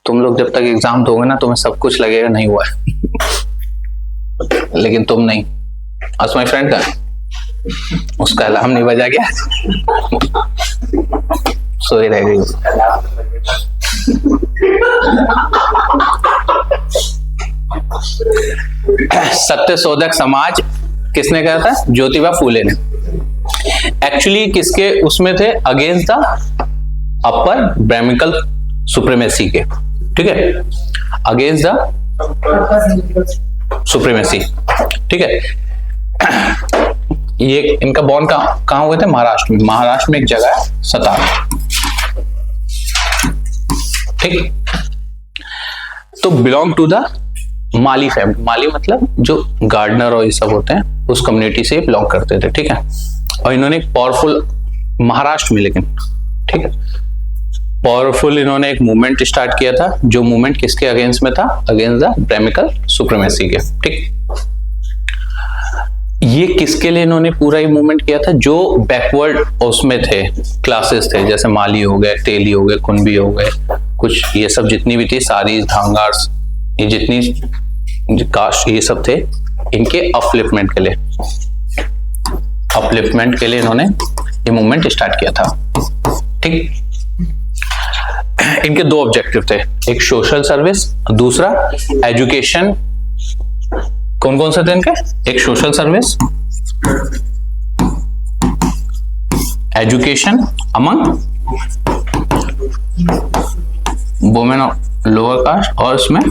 तुम लोग जब तक एग्जाम दोगे ना तुम्हें सब कुछ लगेगा नहीं हुआ है, लेकिन तुम नहीं। आज माई फ्रेंड का उसका अलार्म नहीं बजा गया, सोई रह गई। सत्यशोधक समाज किसने कहा था? ज्योतिबा फूले ने। एक्चुअली किसके उसमें थे? Against the upper brahmanical supremacy के, ठीक है, अगेंस्ट द सुप्रीमेसी, ठीक है। ये इनका बॉर्न कहां हुए थे? महाराष्ट्र में। महाराष्ट्र में एक जगह है सतारा, ठीक। तो belong to the Mali family. Mali मतलब जो गार्डनर और ये सब होते हैं उस कम्युनिटी से बिलोंग करते थे, ठीक है। और इन्होंने एक पावरफुल, महाराष्ट्र में लेकिन, ठीक है, पावरफुल इन्होंने एक मूवमेंट स्टार्ट किया था। जो मूवमेंट किसके अगेंस्ट में था? अगेंस्ट द ब्राह्मणिकल सुप्रीमेसी के, ठीक। ये किसके लिए इन्होंने पूरा ये मूवमेंट किया था? जो बैकवर्ड उसमें थे, क्लासेस थे, जैसे माली हो गए, तेली हो गए, कुंभी हो गए, कुछ ये सब जितनी भी थी, सारी धांगार्स, ये जितनी कास्ट ये सब थे, इनके अपलिफ्टमेंट के लिए, अपलिफ्टमेंट के लिए इन्होंने ये मूवमेंट स्टार्ट किया था, ठीक। इनके दो ऑब्जेक्टिव थे, एक सोशल सर्विस, दूसरा एजुकेशन। कौन कौन से थे इनके? एक social service, education among women of lower caste, और इसमें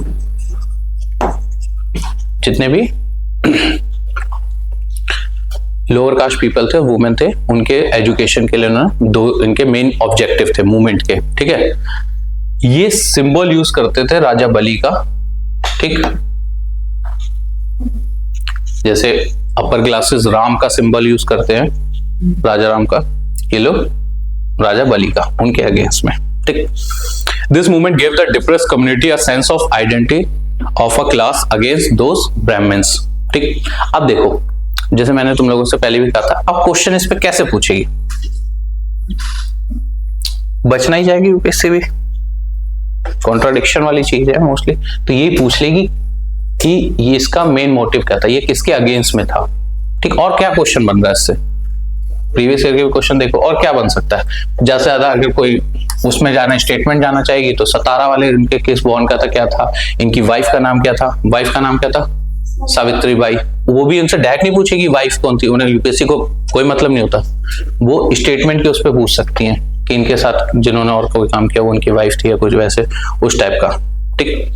जितने भी लोअर कास्ट पीपल थे, वुमेन थे, उनके एजुकेशन के लिए उन्होंने दो इनके मेन ऑब्जेक्टिव थे मूवमेंट के, ठीक है। ये सिंबल यूज करते थे राजा बली का, ठीक। जैसे अपर क्लासेस राम का सिंबल यूज करते हैं, राजा राम का, ये लोग राजा बली का, उनके अगेंस्ट में, ठीक। This movement gave the depressed community a sense of identity of a class against those brahmins, ठीक। अब देखो, जैसे मैंने तुम लोगों से पहले भी कहा था, अब क्वेश्चन इस पे कैसे पूछेगी? बचना ही जाएगी यूपीएससी भी, कॉन्ट्राडिक्शन वाली चीज है मोस्टली। तो ये पूछ लेगी कि ये इसका मेन मोटिव क्या था, ये किसके अगेंस्ट में था, ठीक। और क्या क्वेश्चन बन रहा है इससे? प्रीवियस ईयर के क्वेश्चन देखो, और क्या बन सकता है? ज्यादा से ज्यादा अगर कोई उसमें जाना, स्टेटमेंट जाना चाहेगी, तो सतारा वाले इनके किस बॉर्न का था, क्या था, इनकी वाइफ का नाम क्या था? वाइफ का नाम क्या था? सावित्री बाई। वो भी उनसे डायरेक्ट नहीं पूछेगी वाइफ कौन थी, उन्हें यूपीएससी को कोई मतलब नहीं होता। वो स्टेटमेंट के उस पर पूछ सकती हैं कि इनके साथ जिन्होंने और कोई काम किया वो उनकी वाइफ थी या कुछ वैसे उस टाइप का, ठीक।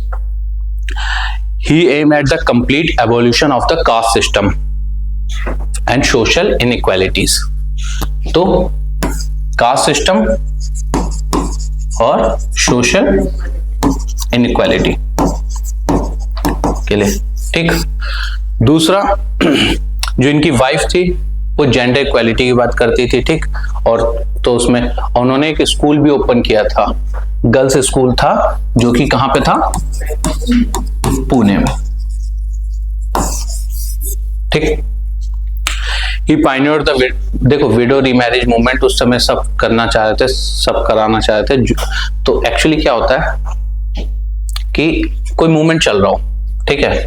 He aimed at the complete abolition of the caste system and social inequalities. तो कास्ट सिस्टम और सोशल इनइक्वालिटी के लिए, ठीक। दूसरा, जो इनकी वाइफ थी वो जेंडर इक्वालिटी की बात करती थी, ठीक। और तो उसमें उन्होंने एक स्कूल भी ओपन किया था, गर्ल्स स्कूल था, जो कि कहां पे था? पुणे में, ठीक। ही पायनियर द, देखो विडो रीमैरिज मूवमेंट उस समय सब करना चाह रहे थे, सब कराना चाह रहे थे। तो एक्चुअली क्या होता है कि कोई मूवमेंट चल रहा हो, ठीक है,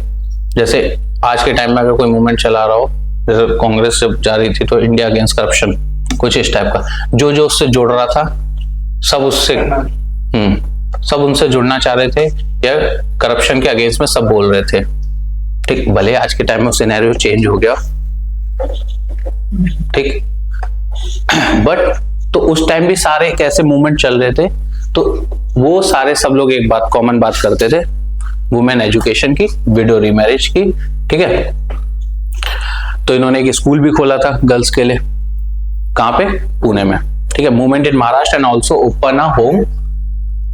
जैसे आज के टाइम में अगर कोई मूवमेंट चला रहा हो, जैसे कांग्रेस से जा रही थी तो इंडिया अगेंस्ट करप्शन, कुछ इस टाइप का, जो जो उससे जुड़ रहा था सब उससे सब उनसे जुड़ना चाह रहे थे, या करप्शन के अगेंस्ट में सब बोल रहे थे, ठीक। भले आज के टाइम में सिनेरियो चेंज हो गया, ठीक, बट तो उस टाइम भी सारे एक ऐसे मूवमेंट चल रहे थे, तो वो सारे सब लोग एक बात, कॉमन बात करते थे, वुमेन एजुकेशन की, विडो रीमैरिज की, ठीक है। तो इन्होंने एक स्कूल भी खोला था गर्ल्स के लिए, कहां पे? पुणे में, ठीक है। Movement in Maharashtra and also open a home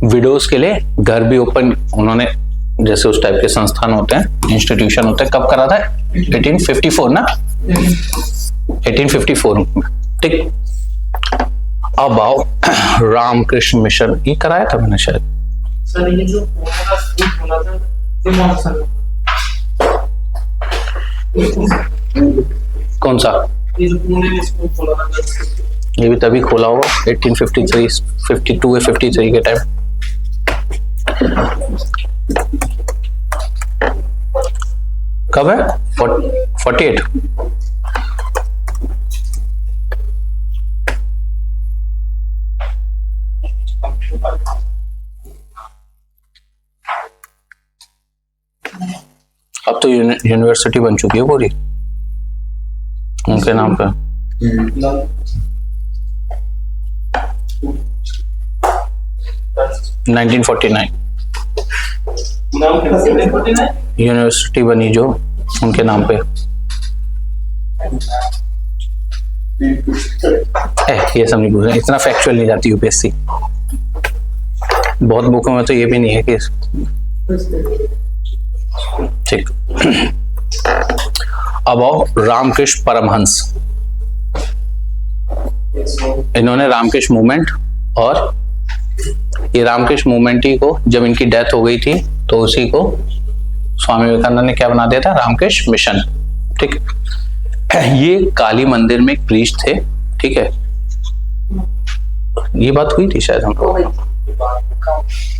widows के लिए घर भी ओपन उन्होंने, जैसे उस टाइप के संस्थान होते हैं, इंस्टीट्यूशन होते हैं। कब करा था? 1854 ना, 1854, ठीक। अब आओ रामकृष्ण मिशन, ये कराया था मैंने शायद। सर ये जो स्कूल खोला था, कौन सा? ये भी तभी खोला होगा 1853, 52 या 53 के टाइम। कब है? 48। अब तो यूनिवर्सिटी बन चुकी है पूरी उनके नाम पे। 1949 यूनिवर्सिटी बनी जो उनके नाम पे। ये सब नहीं पूछ रहे, इतना फैक्चुअल नहीं जाती यूपीएससी। बहुत बुकों में तो ये भी नहीं है कि ठीक। अब आओ रामकृष्ण परमहंस। इन्होंने रामकृष्ण मूवमेंट, और ये रामकृष्ण मूवमेंट ही को जब इनकी डेथ हो गई थी तो उसी को स्वामी विवेकानंद ने क्या बना दिया था? रामकृष्ण मिशन। ठीक, ये काली मंदिर में एक प्रीस्ट थे। ठीक है, ये बात हुई थी शायद हमको।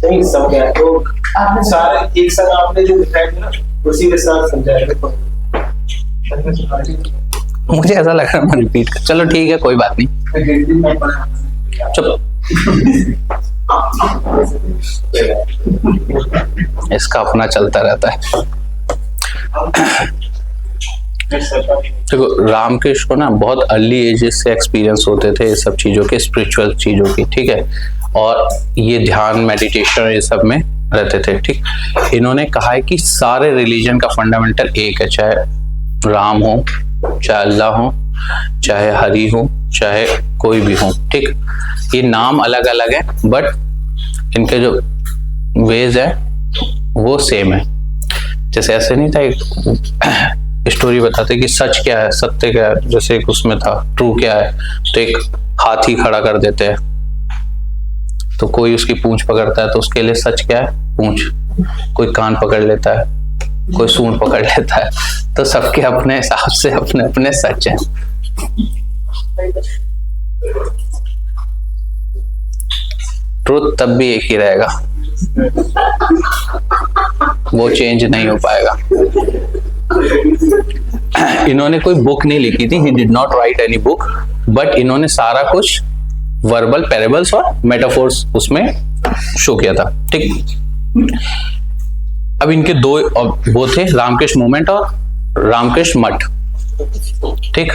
नहीं सब गया तो सारे एक साथ आपने जो दिखाया था ना उसी के साथ समझाया। मुझे ऐसा लग रहा है मैं रिपीट कर, चलो ठीक है कोई बात नहीं, चलो। इसका अपना चलता रहता है। देखो रामकृष्ण को ना बहुत अर्ली एजेस से एक्सपीरियंस होते थे सब चीजों के, स्पिरिचुअल चीजों की। ठीक है, और ये ध्यान मेडिटेशन ये सब में रहते थे। ठीक, इन्होंने कहा है कि सारे रिलीजन का फंडामेंटल एक है, चाहे राम हो, चाहे अल्लाह हो, चाहे हरि हो, चाहे कोई भी हो। ठीक, ये नाम अलग अलग है बट इनके जो वेज है वो सेम है। जैसे ऐसे नहीं था एक स्टोरी बताते कि सच क्या है, सत्य क्या है, जैसे एक उसमें था ट्रू क्या है, तो एक हाथी खड़ा कर देते हैं तो कोई उसकी पूंछ पकड़ता है तो उसके लिए सच क्या है? पूंछ। कोई कान पकड़ लेता है, कोई सूंड पकड़ लेता है, तो सबके अपने हिसाब से अपने अपने सच हैं। ट्रुथ तब भी एक ही रहेगा, वो चेंज नहीं हो पाएगा। इन्होंने कोई बुक नहीं लिखी थी, he did not write any book, but इन्होंने सारा कुछ वर्बल पैरेबल्स और मेटाफोर्स उसमें शो किया था। ठीक, अब इनके दो वो थे, रामकृष्ण मूवमेंट और रामकृष्ण मठ। ठीक,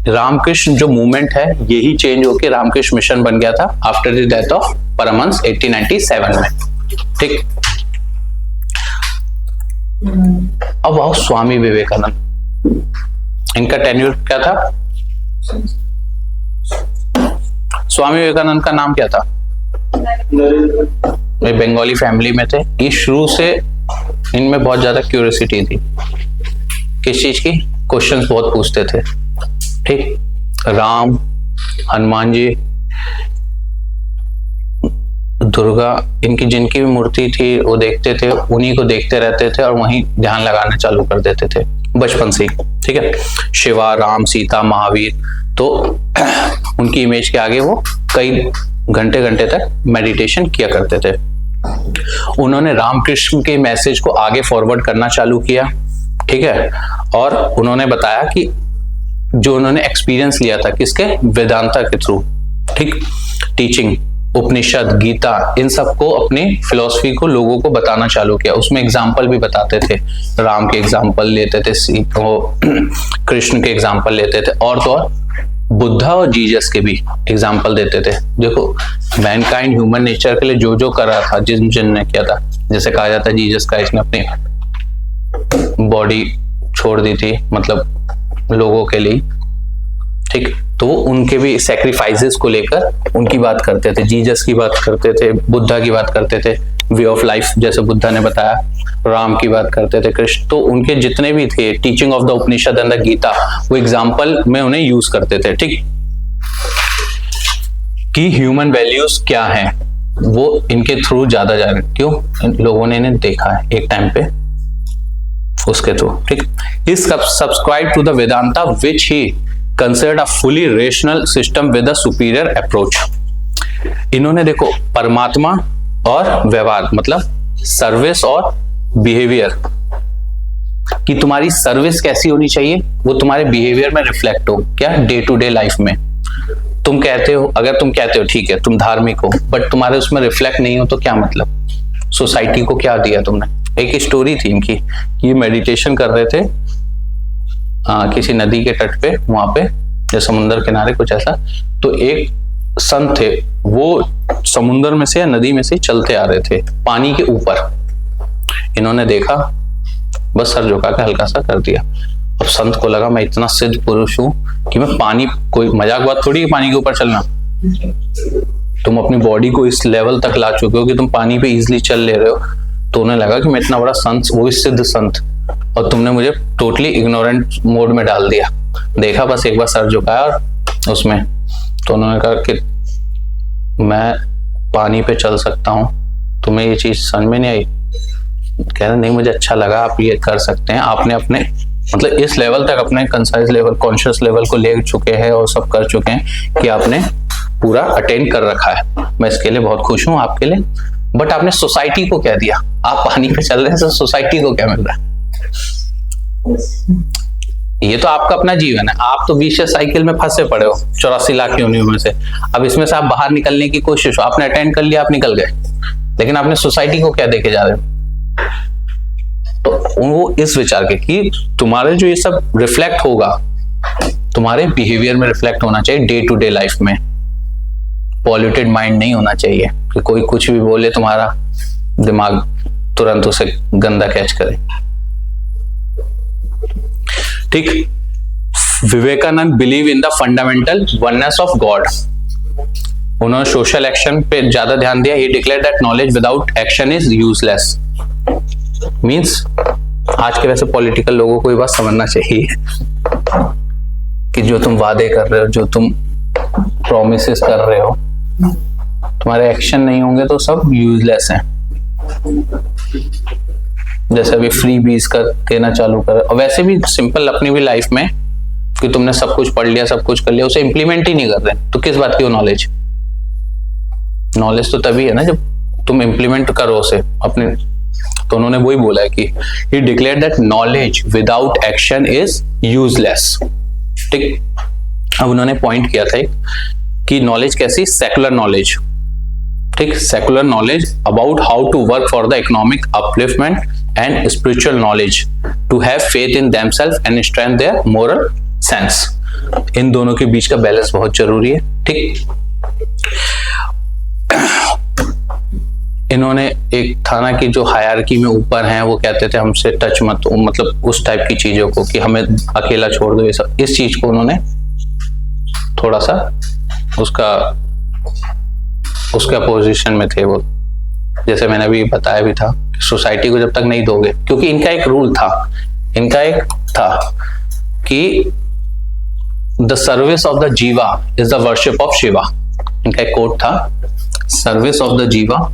रामकृष्ण जो मूवमेंट है यही चेंज होके रामकृष्ण मिशन बन गया था after the death of Paramhansa 1897 में। ठीक, अब आओ स्वामी विवेकानंद। इनका टेन्योर क्या था? स्वामी विवेकानंद का नाम क्या था? वे बंगाली फैमिली में थे। ये शुरू से इनमें बहुत ज्यादा क्यूरियोसिटी थी, किस चीज की? क्वेश्चंस बहुत पूछते थे। ठीक, राम, हनुमान जी, दुर्गा, इनकी जिनकी भी मूर्ति थी वो देखते थे, उन्हीं को देखते रहते थे और वहीं ध्यान लगाना चालू कर देते थे बचपन से। ठीक है, शिवा, राम, सीता, महावीर, तो उनकी इमेज के आगे वो कई घंटे घंटे तक मेडिटेशन किया करते थे। उन्होंने रामकृष्ण के मैसेज को आगे फॉरवर्ड करना चालू किया। ठीक है, और उन्होंने बताया कि जो उन्होंने एक्सपीरियंस लिया था किसके? वेदांता के थ्रू। ठीक, टीचिंग, उपनिषद, गीता, इन सबको अपनी फिलॉसफी को लोगों को बताना चालू किया। उसमें एग्जाम्पल भी बताते थे, राम के एग्जाम्पल लेते थे, कृष्ण के एग्जाम्पल लेते थे, और तो और बुद्धा और जीसस के भी एग्जाम्पल देते थे। देखो मैनकाइंड ह्यूमन नेचर के लिए जो जो कर रहा था, जिनने किया था, जैसे कहा जाता है जीसस का इसने अपनी बॉडी छोड़ दी थी, मतलब लोगों के लिए। ठीक, तो उनके भी सैक्रिफाइसेस को लेकर उनकी बात करते थे, जीसस की बात करते थे, बुद्धा की बात करते थे, वे ऑफ लाइफ जैसे बुद्धा ने बताया, राम की बात करते थे, कृष्ण, तो उनके जितने भी थे teaching of the Upanishad and the Gita, वो एग्जाम्पल में उन्हें यूज करते थे। ठीक, कि ह्यूमन वैल्यूज क्या हैं, वो इनके थ्रू ज्यादा जा रहे हैं। क्यों? इन लोगों ने इन्हें देखा है एक टाइम पे उसके थ्रू। ठीक, he subscribe to the Vedanta which he considered a fully rational system with a superior approach. इन्होंने देखो परमात्मा और व्यवहार मतलब सर्विस और बिहेवियर कि तुम्हारी सर्विस कैसी होनी चाहिए, वो तुम्हारे बिहेवियर में रिफ्लेक्ट हो। क्या? डे टू डे लाइफ में तुम कहते हो, अगर तुम कहते हो ठीक है तुम धार्मिक हो, बट तुम्हारे उसमें रिफ्लेक्ट नहीं हो तो क्या मतलब? सोसाइटी को क्या दिया तुमने? एक स्टोरी थी इनकी, ये मेडिटेशन कर रहे थे किसी नदी के तट पे, वहां पे या समुद्र किनारे कुछ ऐसा। तो एक संत थे, वो समुद्र में से या नदी में से चलते आ रहे थे पानी के ऊपर। इन्होंने देखा, बस सर झुका के हल्का सा कर दिया। अब संत को लगा मैं इतना सिद्ध पुरुष हूं कि मैं पानी, कोई मजाक बात थोड़ी है पानी के ऊपर चलना। तुम अपनी बॉडी को इस लेवल तक ला चुके हो कि तुम पानी पे इजीली चल ले रहे हो। तो उन्हें लगा कि मैं इतना बड़ा संत, वो भी सिद्ध संत, और तुमने मुझे टोटली इग्नोरेंट मोड में डाल दिया। देखा, बस एक बार सर झुकाया और उसमें तो उन्होंने कहा कि मैं पानी पे चल सकता हूँ, तुम्हें ये चीज समझ में नहीं आई? कह रहे नहीं मुझे अच्छा लगा, आप ये कर सकते हैं। आपने अपने मतलब इस लेवल तक अपने कंसाइज लेवल, कॉन्शियस लेवल को ले चुके हैं और सब कर चुके हैं कि आपने पूरा अटेंड कर रखा है। मैं इसके लिए बहुत खुश हूं आपके लिए। बट आपने सोसाइटी को क्या दिया? आप पानी पे चल रहे हैं तो सोसाइटी को क्या मिल रहा है? ये तो आपका अपना जीवन है, आप तो विशेष साइकिल में फंसे पड़े हो 84 लाख योनियों में से। अब इसमें से आप बाहर निकलने की कोशिश हो, आपने अटेंड कर लिया, आप निकल गए, लेकिन आपने सोसाइटी को क्या देके जा रहे हो? तो वो इस विचार के कि तुम्हारे जो ये सब रिफ्लेक्ट होगा, तुम्हारे बिहेवियर में रिफ्लेक्ट होना चाहिए डे टू डे लाइफ में। पॉल्यूटेड माइंड नहीं होना चाहिए कि कोई कुछ भी बोले तुम्हारा दिमाग तुरंत उसे गंदा कैच करे। ठीक, Vivekananda believe in the fundamental oneness of God. उन्होंने सोशल एक्शन पे ज्यादा ध्यान दिया। He declare that knowledge without action is useless. Means आज के वैसे पॉलिटिकल लोगों को ये बात समझना चाहिए कि जो तुम वादे कर रहे हो, जो तुम प्रोमिसेस कर रहे हो, तुम्हारे एक्शन नहीं होंगे तो सब यूजलेस हैं। जैसे अभी फ्री बीज कर देना चालू कर, और वैसे भी सिंपल अपनी भी लाइफ में कि तुमने सब कुछ पढ़ लिया, सब कुछ कर लिया, उसे इंप्लीमेंट ही नहीं कर रहे, तो किस बात की वो नॉलेज? नॉलेज तो तभी है ना जब तुम इंप्लीमेंट करो उसे अपने। तो उन्होंने वही बोला है कि he declare that knowledge without action is useless. ठीक, अब उन्होंने पॉइंट किया था कि नॉलेज कैसी? Secular knowledge. ठीक, secular knowledge about how to work for the economic upliftment and spiritual knowledge to have faith in themselves and strength their moral sense. इन दोनों के बीच का बैलेंस बहुत जरूरी है। ठीक, इन्होंने एक था ना कि जो हायरार्की में ऊपर हैं वो कहते थे हमसे टच मत, मतलब उस टाइप की चीजों को कि हमें अकेला छोड़ दो, ये सब, इस चीज को उन्होंने थोड़ा सा उसका पोजीशन में थे वो। जैसे मैंने अभी बताया भी था, सोसाइटी को जब तक नहीं दोगे, क्योंकि इनका एक रूल था, इनका एक था कि द सर्विस ऑफ द जीवा is the worship of Shiva. इनका एक कोट था, सर्विस ऑफ द जीवा,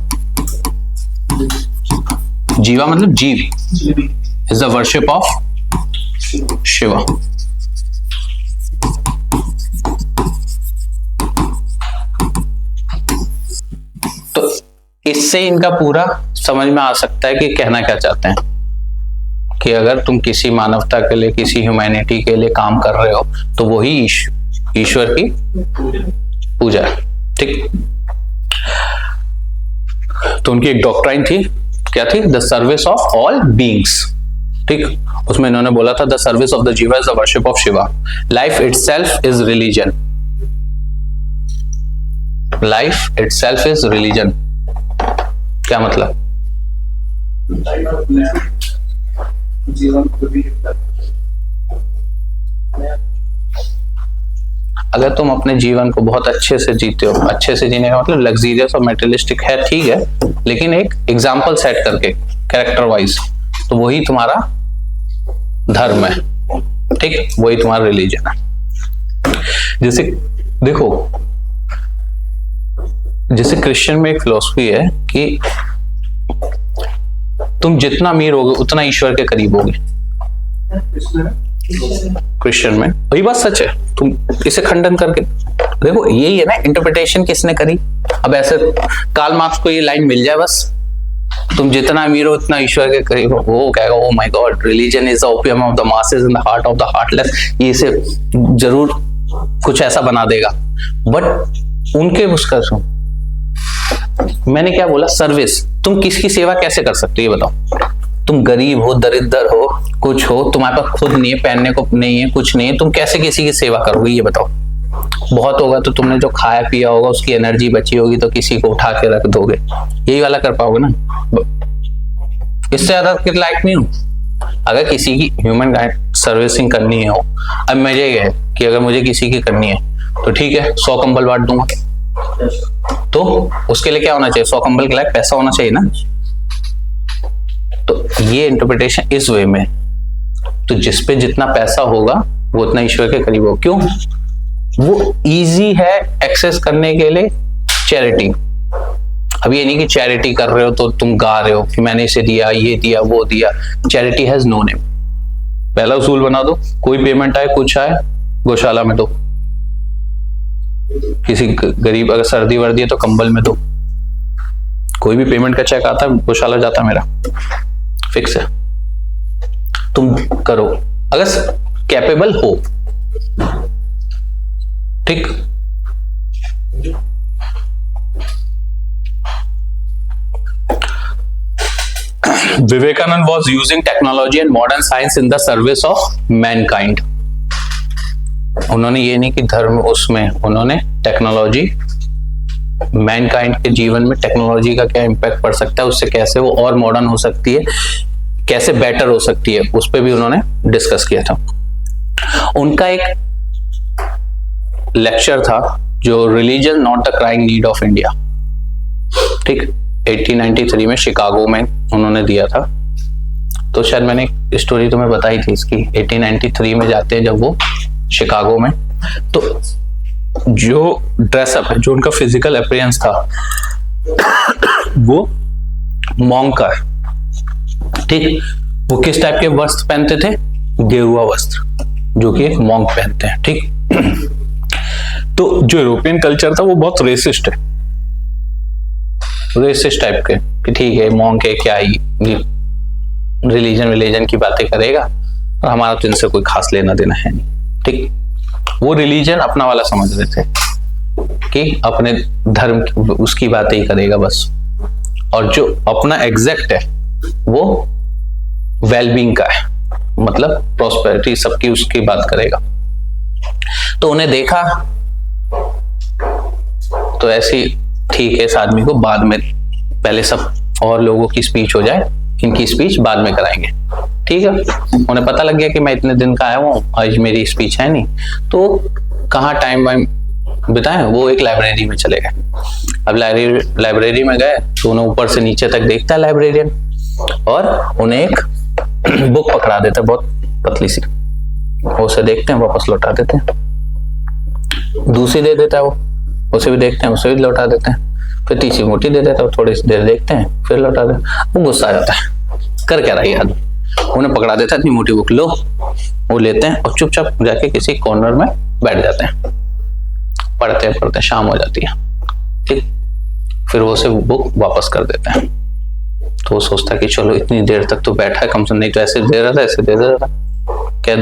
जीवा मतलब जीव, is the worship of Shiva. तो इससे इनका पूरा समझ में आ सकता है कि कहना क्या चाहते हैं कि अगर तुम किसी मानवता के लिए, किसी ह्यूमैनिटी के लिए काम कर रहे हो तो वही ईश्वर की पूजा है। ठीक, तो उनकी एक डॉक्ट्राइन थी, क्या थी? The service of all beings. ठीक, उसमें इन्होंने बोला था द सर्विस ऑफ द जीवा is the worship of Shiva. Life itself is religion. Life itself is religion. क्या मतलब? अगर तुम अपने जीवन को बहुत अच्छे से जीते हो, अच्छे से जीने का मतलब लग्जरियस और मेटेरियलिस्टिक है, ठीक है, लेकिन एक एग्जाम्पल सेट करके कैरेक्टर वाइज, तो वही तुम्हारा धर्म है। ठीक, वही तुम्हारा रिलीजन है। जैसे देखो जैसे क्रिश्चियन में एक फिलॉसफी है कि तुम जितना अमीर होगे उतना ईश्वर के करीब होगे। क्रिश्चियन में वही बात सच है। तुम इसे खंडन करके देखो, यही है ना इंटरप्रिटेशन किसने करी। अब ऐसे कार्ल मार्क्स को ये लाइन मिल जाए बस, तुम जितना अमीर हो उतना ईश्वर के करीब हो, वो कहेगा oh my God religion is the opium of the masses in the heart of the heartless. ये इसे जरूर कुछ ऐसा बना देगा। बट उनके उसका सुन, मैंने क्या बोला, सर्विस। तुम किसकी सेवा कैसे कर सकते हो ये बताओ। तुम गरीब हो, दरिद्र हो, कुछ हो, तुम्हारे पास खुद नहीं है, पहनने को नहीं है, कुछ नहीं है, तुम कैसे किसी की सेवा करोगे ये बताओ। बहुत होगा तो तुमने जो खाया पिया होगा उसकी एनर्जी बची होगी तो किसी को उठा के रख दोगे, यही वाला कर पाओगे ना। इससे ज्यादा के लायक नहीं हूं। अगर किसी की ह्यूमन सर्विसिंग करनी हो, अब मुझे ये है कि अगर मुझे किसी की करनी है तो ठीक है 100 कंबल बांट दूंगा, तो उसके लिए क्या होना चाहिए, 100 कंबल के लायक पैसा होना चाहिए ना। तो ये इंटरप्रिटेशन इस वे में, तो जिस पे जितना पैसा होगा वो उतना ईश्वर के करीब हो। क्यों? वो इजी है एक्सेस करने के लिए चैरिटी। अब ये नहीं कि चैरिटी कर रहे हो तो तुम गा रहे हो कि मैंने इसे दिया, ये दिया, वो दिया। Charity has no name. पहला उसूल बना दो, कोई पेमेंट आए कुछ आए गौशाला में दो। किसी गरीब अगर सर्दी वर्दी है तो कंबल में दो। कोई भी पेमेंट का चेक आता है गौशाला जाता मेरा, फिक्स है। तुम करो अगर कैपेबल हो, ठीक। Vivekanand was using technology and modern science in the service of mankind. उन्होंने ये नहीं कि धर्म उसमें, उन्होंने टेक्नोलॉजी, मैनकाइंड के जीवन में टेक्नोलॉजी का क्या इम्पैक्ट पड़ सकता है, उससे कैसे वो और मॉडर्न हो सकती है, कैसे बेटर हो सकती है, उस पर भी उन्होंने डिस्कस किया था। उनका एक लेक्चर था जो religion not the crying need of India, ठीक, 1893 में शिकागो में उन्होंने दिया था। तो शायद मैंने स्टोरी तुम्हें बताई थी इसकी। 1893 में जाते हैं जब वो शिकागो में, तो जो ड्रेसअप है, जो उनका फिजिकल अपीयरेंस था वो मॉन्क का है, ठीक। वो किस टाइप के वस्त्र पहनते थे, गेरुआ वस्त्र, जो कि एक मॉन्क पहनते हैं, ठीक। तो जो यूरोपियन कल्चर था वो बहुत रेसिस्ट है, रेसिस्ट टाइप के, कि ठीक है मॉन्क है, क्या ही रिलीजन की बातें करेगा और हमारा तो इनसे कोई खास लेना देना है नहीं, ठीक। वो रिलीजन अपना वाला समझ रहे थे कि अपने धर्म उसकी बातें ही करेगा बस, और जो अपना एग्जैक्ट है वो वेलबींग का है, मतलब प्रॉस्पेरिटी सबकी उसकी बात करेगा। तो उन्हें देखा तो ऐसी, ठीक है इस आदमी को बाद में, पहले सब और लोगों की स्पीच हो जाए, इनकी स्पीच बाद में कराएंगे, ठीक है। उन्हें पता लग गया कि मैं इतने दिन का आया हूँ, आज मेरी स्पीच है नहीं, तो कहाँ टाइम वाइम बिताएं, वो एक लाइब्रेरी में चले गए। अब लाइब्रेरी में गए तो उन्हें ऊपर से नीचे तक देखता है लाइब्रेरियन, और उन्हें एक बुक पकड़ा देता है बहुत पतली सी, उसे देखते हैं वापस लौटा देते हैं, दूसरी दे देता है वो, उसे भी देखते हैं, उसे भी लौटा देते हैं, फिर तीसरी मोटी दे देता है, थोड़ी सी देर देखते हैं फिर लौटा देते हैं। वो गुस्सा आ जाता है, कर क्या रहा है आदमी, उन्हें पकड़ा देता है, इतनी मोटी बुक लो, वो लेते हैं और चुपचाप जाके किसी कॉर्नर में बैठ जाते हैं, पढ़ते शाम हो जाती है, ठीक। फिर वो उसे बुक वापस कर देते हैं। तो वो सोचता है कि चलो इतनी देर तक तो बैठा है, कम से कम नहीं तो ऐसे दे रहा था, ऐसे दे रहा था क्या,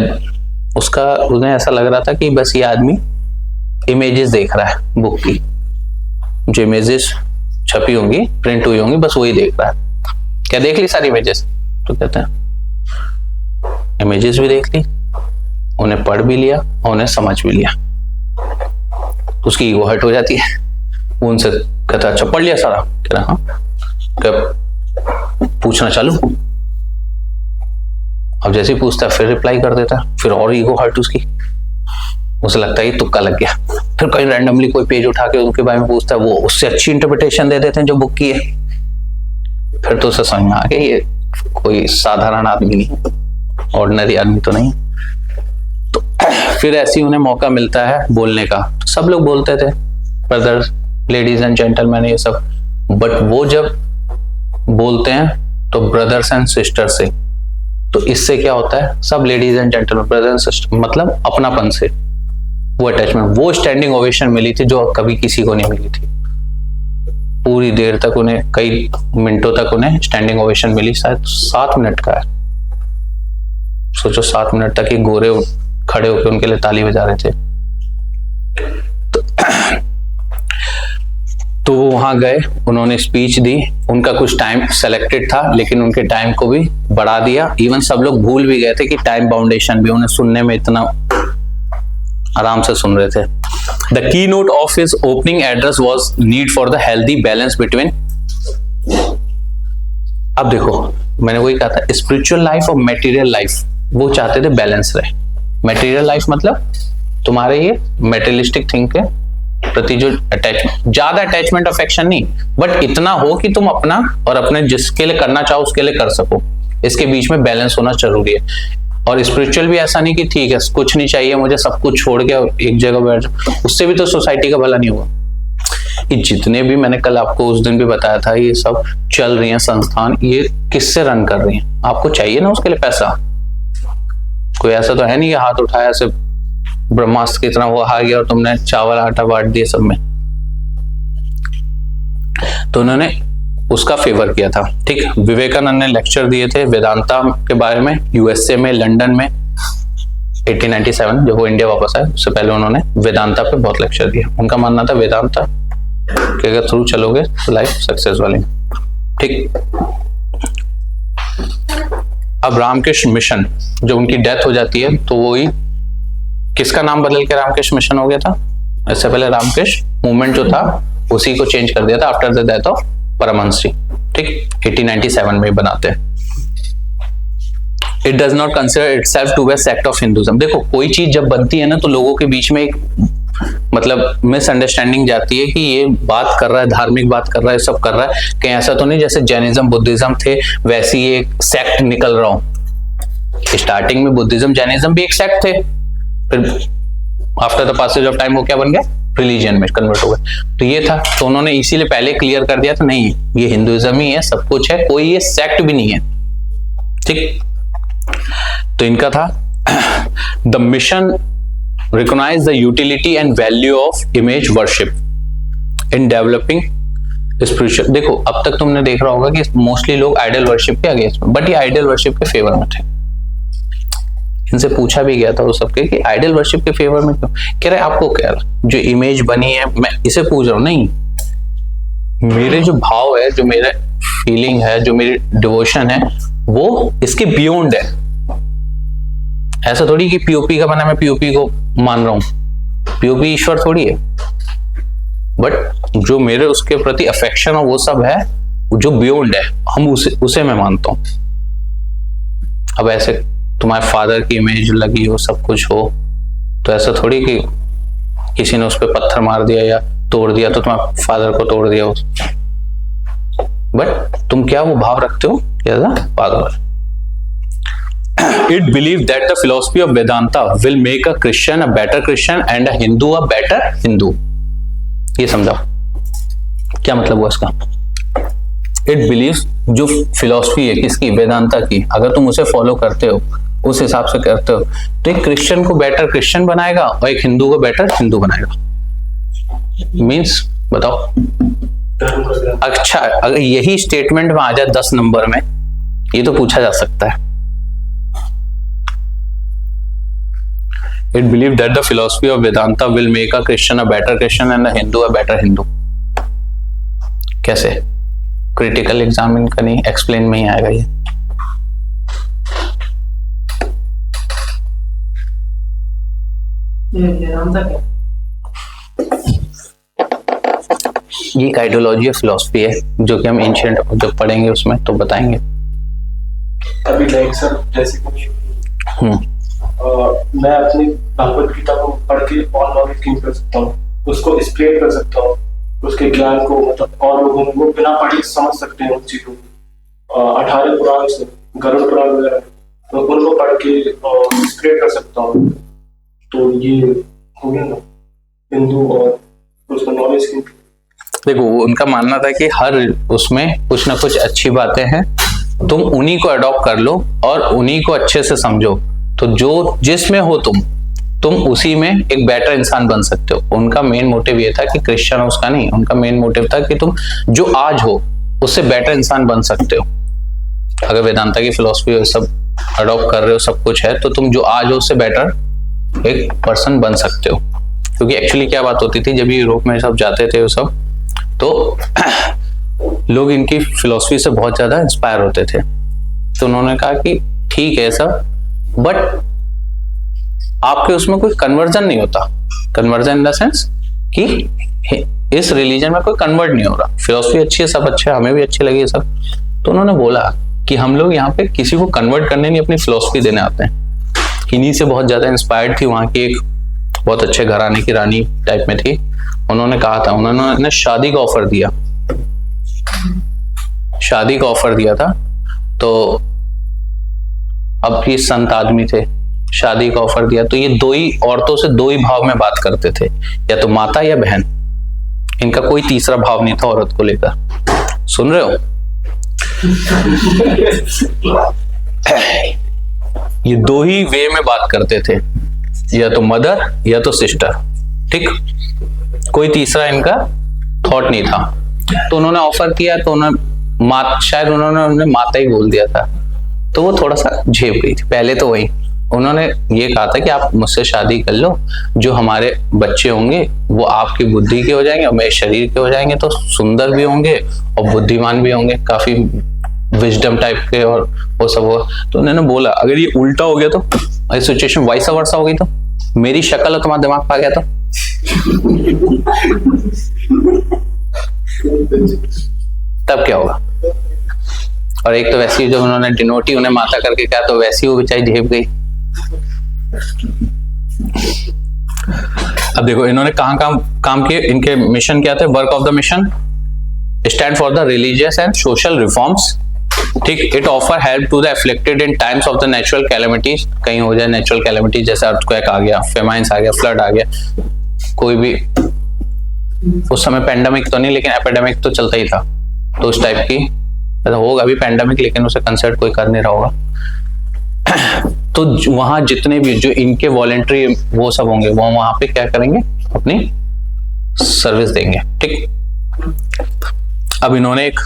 उसका उन्हें ऐसा लग रहा था कि बस ये आदमी इमेजेस देख रहा है बुक की, जो इमेजेस छपी होंगी, प्रिंट हुई होंगी, बस वही देख रहा है। क्या देख ली सारी इमेजेस? तो कहते हैं इमेजेस भी देख ली, उन्हें पढ़ भी लिया और उन्हें समझ भी लिया। उसकी ईगो हर्ट हो जाती है, वो उनसे कहता अच्छा पढ़ लिया सारा? कह रहा हाँ। क्या पूछना चालू? अब जैसे ही पूछता फिर रिप्लाई कर देता, फिर और ईगो हर्ट उसकी, उसे लगता है ये तुक्का लग गया। फिर कहीं रैंडमली कोई पेज उठा के उनके बारे में पूछता है, वो उससे अच्छी इंटरप्रिटेशन दे देते हैं जो बुक की है। फिर तो उसे समझ में आ गया ये कोई साधारण आदमी नहीं, ऑर्डिनरी आदमी तो नहीं। तो फिर ऐसे ही उन्हें मौका मिलता है बोलने का। तो सब लोग बोलते थे, ब्रदर लेडीज एंड जेंटलमैन ये सब, बट वो जब बोलते हैं तो ब्रदर्स एंड सिस्टर से, तो इससे क्या होता है, सब ladies and gentleman, brother and sister, मतलब अपनापन से वो अटैचमेंट, वो स्टैंडिंग ओवेशन मिली थी जो कभी किसी को नहीं मिली थी। पूरी देर तक उन्हें, कई मिनटों तक उन्हें स्टैंडिंग ओवेशन मिली, शायद 7 मिनट का है। सोचो 7 मिनट तक ये गोरे खड़े होकर उनके लिए ताली बजा रहे थे। तो वो वहां गए, उन्होंने स्पीच दी, उनका कुछ टाइम सेलेक्टेड था लेकिन उनके टाइम को भी बढ़ा दिया। इवन सब लोग भूल भी गए थे कि टाइम बाउंडेशन भी, उन्हें सुनने में इतना आराम से सुन रहे थे। The key note of his opening address was need for the healthy balance between, अब देखो मैंने वही कहा था, स्पिरिचुअल लाइफ और मेटीरियल लाइफ, वो चाहते थे बैलेंस रहे। मेटीरियल लाइफ मतलब तुम्हारे ये मेटेरियलिस्टिक थिंग के प्रति जो अटैचमेंट, ज्यादा अटैचमेंट अफेक्शन नहीं, बट इतना हो कि तुम अपना और अपने जिसके लिए करना चाहो उसके लिए कर सको, इसके बीच में बैलेंस होना जरूरी है। और स्पिरिचुअल भी ऐसा नहीं कि ठीक है कुछ नहीं चाहिए मुझे, सब कुछ छोड़ के एक जगह बैठ जाओ, उससे भी तो सोसाइटी का भला नहीं हुआ। ये जितने भी मैंने कल आपको उस दिन भी बताया था, ये सब चल रही हैं संस्थान, ये किससे रन कर रही हैं? आपको चाहिए ना उसके लिए पैसा, कोई ऐसा तो है नहीं कि हाथ उठाया ऐसे ब्रह्मास्त्र की तरह वो आ गया और तुमने चावल आटा बांट दिए सब में। तो उन्होंने उसका फेवर किया था। ठीक, विवेकानंद ने लेक्चर दिए थे वेदांता के बारे में यूएसए में, लंदन में 1897 जब वो इंडिया वापस आए, उससे पहले उन्होंने वेदांता पे बहुत लेक्चर दिया। उनका मानना था वेदांता के अगर थ्रू चलोगे तो लाइफ सक्सेस वाली। ठीक, अब रामकृष्ण मिशन जब उनकी डेथ हो जाती है तो वही किसका नाम बदल के रामकृष्ण मिशन हो गया था? इससे पहले रामकृष्ण मूवमेंट जो था उसी को चेंज कर दिया था after the death of Paramahamsa ji. ठीक, 1897 में बनाते हैं। It does not consider itself to be a sect of Hinduism. देखो कोई चीज जब बनती है ना तो लोगों के बीच में एक मतलब मिसअंडरस्टैंडिंग जाती है कि ये बात कर रहा है, धार्मिक बात कर रहा है, सब कर रहा है, कहीं ऐसा तो नहीं जैसे जैनिज्म बुद्धिज्म थे वैसे ही एक सेक्ट निकल रहा हूं। स्टार्टिंग में बुद्धिज्म जैनिज्म भी एक सेक्ट थे, फिर after the passage of time वो क्या बन गया? रिलीजन में कन्वर्ट हो गए। तो ये था, तो उन्होंने इसीलिए पहले क्लियर कर दिया था नहीं ये हिंदुइज्म ही है, सब कुछ है, कोई ये सेक्ट भी नहीं है। ठीक, तो इनका था the mission recognise the utility and value of image worship in developing spiritual. देखो अब तक तुमने देख रहा होगा कि मोस्टली लोग आइडल वर्शिप के अगेंस्ट में, बट ये आइडल वर्शिप के फेवर में थे। इनसे पूछा भी गया था वो सबके कि आइडल वर्शिप के फेवर में क्यों? कह रहे आपको क्या जो इमेज बनी है, मैं इसे पूछ रहा हूं, नहीं मेरे जो भाव है, जो मेरा फीलिंग है, जो मेरी डिवोशन है वो इसके बियॉन्ड है। ऐसा थोड़ी कि पीओपी का बना मैं पीओपी को मान रहा हूं, पीओपी ईश्वर थोड़ी है, बट जो मेरे उसके प्रति अफेक्शन है वो सब है जो बियॉन्ड है, हम उसे मैं मानता हूं। अब ऐसे तुम्हारे फादर की इमेज लगी हो, सब कुछ हो, तो ऐसा थोड़ी कि किसी ने उस पर पत्थर मार दिया या तोड़ दिया तो तुम्हारे फादर को तोड़ दिया, बट तुम क्या वो भाव रखते हो as a father. It believed that the philosophy of Vedanta will make a Christian a better Christian and a Hindu a better Hindu. ये समझाओ क्या मतलब हुआ इसका? It believes जो फिलोसफी है किसकी? वेदांता की, अगर तुम उसे फॉलो करते हो, उस हिसाब से करते हो, तो एक क्रिश्चियन को बेटर क्रिश्चियन बनाएगा और एक हिंदू को बेटर हिंदू बनाएगा। मीन्स बताओ। अच्छा, अगर यही स्टेटमेंट में आ जाए 10 नंबर में, ये तो पूछा जा सकता है। It believed that the philosophy of Vedanta will make a Christian a better Christian and a Hindu a better Hindu. कैसे? क्रिटिकल एग्जाम इनका नहीं, एक्सप्लेन में ही आएगा ये। ये एक आइडियोलॉजी ऑफ फिलोसफी है जो कि हम एंशिएंट जब पढ़ेंगे उसमें तो बताएंगे। अभी लाइक सर जैसे मैं अपनी भगवत गीता को पढ़ के और नॉलेज गेन कर सकता हूँ, उसको स्प्रेड कर सकता हूँ, उसके ज्ञान को मतलब और लोगों को बिना पढ़े समझ सकते हैं उन चीजों को। 18 पुराण से गरुड़ पुराण वगैरह तो उनको पढ़ के स्प्रेड कर सकता हूँ। तो ये हो गया ना हिंदू और उसका नॉलेज गेन। देखो उनका मानना था कि हर उसमें कुछ ना कुछ अच्छी बातें हैं, तुम उन्हीं को अडॉप्ट कर लो और उन्हीं को अच्छे से समझो, तो जो जिसमें हो तुम उसी में एक बेटर इंसान बन सकते हो। उनका मेन मोटिव ये था कि क्रिश्चियन उसका नहीं, उनका मेन मोटिव था कि तुम जो आज हो उससे बेटर इंसान बन सकते हो। अगर वेदांता की फिलॉसफी सब अडॉप्ट कर रहे हो, सब कुछ है, तो तुम जो आज हो उससे बेटर एक पर्सन बन सकते हो। क्योंकि एक्चुअली क्या बात होती थी, जब ये यूरोप में सब जाते थे वो सब, तो लोग इनकी फिलॉसफी से बहुत ज्यादा इंस्पायर होते थे। तो उन्होंने कहा कि ठीक है सब, बट आपके उसमें कोई कन्वर्जन नहीं होता। कन्वर्जन इन द सेंस कि इस रिलीजन में कोई कन्वर्ट नहीं हो रहा। फिलॉसफी अच्छी है, सब अच्छा है, हमें भी अच्छी लगी सब। तो उन्होंने बोला कि हम लोग यहाँ पे किसी को कन्वर्ट करने नहीं, अपनी फिलॉसफी देने आते हैं। इन्हीं से बहुत ज्यादा इंस्पायर्ड थी, वहां की एक बहुत अच्छे घराने की रानी टाइप में थी। उन्होंने कहा था, उन्होंने शादी का ऑफर दिया, शादी का ऑफर दिया था। तो अब ये संत आदमी थे, शादी का ऑफर दिया, तो ये दो ही औरतों से दो ही भाव में बात करते थे, या तो माता या बहन। इनका कोई तीसरा भाव नहीं था औरत को लेकर। सुन रहे हो? ये दो ही वे में बात करते थे, या तो मदर या तो सिस्टर, ठीक, कोई तीसरा इनका थॉट नहीं था। तो उन्होंने ऑफर किया, तो उन्होंने शायद उन्होंने माता ही बोल दिया था, तो वो थोड़ा सा झेप गई थी। पहले तो वही उन्होंने ये कहा था कि आप मुझसे शादी कर लो, जो हमारे बच्चे होंगे वो आपकी बुद्धि के हो जाएंगे और मेरे शरीर के हो जाएंगे, तो सुंदर भी होंगे और बुद्धिमान भी होंगे, काफी विजडम टाइप के और वो सब हो। तो उन्होंने बोला अगर ये उल्टा हो गया, तो सिचुएशन वाइस वर्सा हो गई, तो मेरी शक्ल और तुम्हारा दिमाग पा गया, तो तब क्या होगा? और एक तो वैसी जो उन्होंने डिनोटी उन्हें माता करके कहा, तो वैसी वो बेचारी झेप गई। अब देखो इन्होंने कहां काम किए, इनके मिशन क्या थे? Work of the mission, stand for the religious and social reforms, ठीक। It offer help to the afflicted in times of the natural calamities, कहीं हो जाए नेचुरल कैलेमिटीज, जैसे अर्थक्वेक आ गया, फेमाइन्स आ गया, फ्लड आ गया, कोई भी उस समय पेंडेमिक तो नहीं, लेकिन एपिडेमिक तो चलता ही था, तो उस टाइप की होगा अभी पेंडेमिक, लेकिन उसे कंसिडर कोई कर नहीं रहा होगा। तो वहां जितने भी जो इनके वॉलेंट्री वो सब होंगे, वो वहां पे क्या करेंगे? अपनी सर्विस देंगे, ठीक। अब इन्होंने एक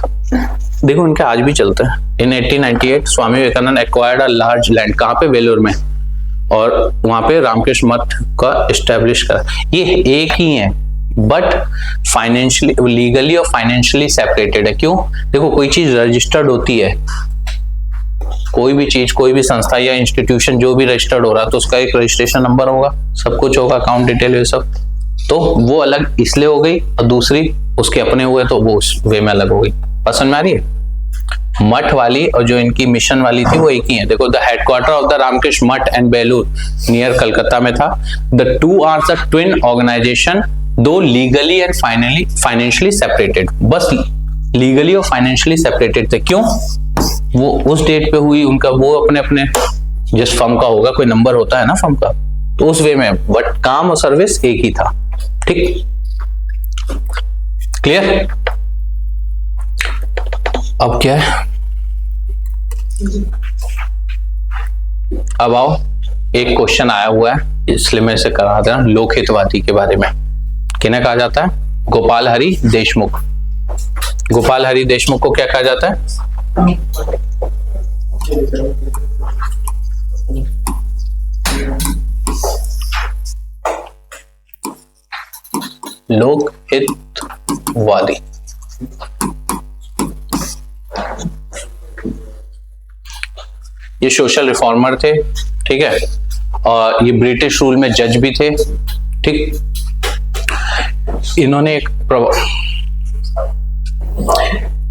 देखो, इनके आज भी चलते हैं। In 1898 Swami Vivekananda acquired a large land, कहाँ पे? वेलूर में, और वहां पे रामकृष्ण मठ का एस्टेब्लिश करा। ये एक ही है, बट फाइनेंशियली, लीगली और फाइनेंशियली सेपरेटेड है। क्यों? देखो कोई चीज रजिस्टर्ड होती है, कोई भी चीज, कोई भी संस्था या इंस्टीट्यूशन जो भी रजिस्टर्ड हो रहा है, तो उसका एक रजिस्ट्रेशन नंबर होगा, सब कुछ होगा, अकाउंट डिटेल ये सब। तो वो अलग इसलिए हो गई, और दूसरी उसके अपने हुए, तो वो उस वे में अलग हो गई। पसंद में आ रही है? मठ वाली और जो इनकी मिशन वाली थी वो एक ही है। देखो, the headquarter of the Ramakrishna Math and Belur near Calcutta में था। The two are the twin organisation, दो लीगली एंड फाइनेंशियली सेपरेटेड। बस लीगली और फाइनेंशियली सेपरेटेड थे। क्यों? वो उस डेट पे हुई, उनका वो अपने अपने जिस फर्म का होगा, कोई नंबर होता है ना फर्म का, तो उस वे में, बट काम और सर्विस एक ही था, ठीक। क्लियर? अब क्या है? अब आओ, एक क्वेश्चन आया हुआ है, इसलिए मैं इसे करा देना, लोकहितवादी के बारे में। किन्हें कहा जाता है? गोपाल हरि देशमुख। गोपाल हरि देशमुख को क्या कहा जाता है? लोकहितवादी। ये सोशल रिफॉर्मर थे, ठीक है, और ये ब्रिटिश रूल में जज भी थे, ठीक। इन्होंने एक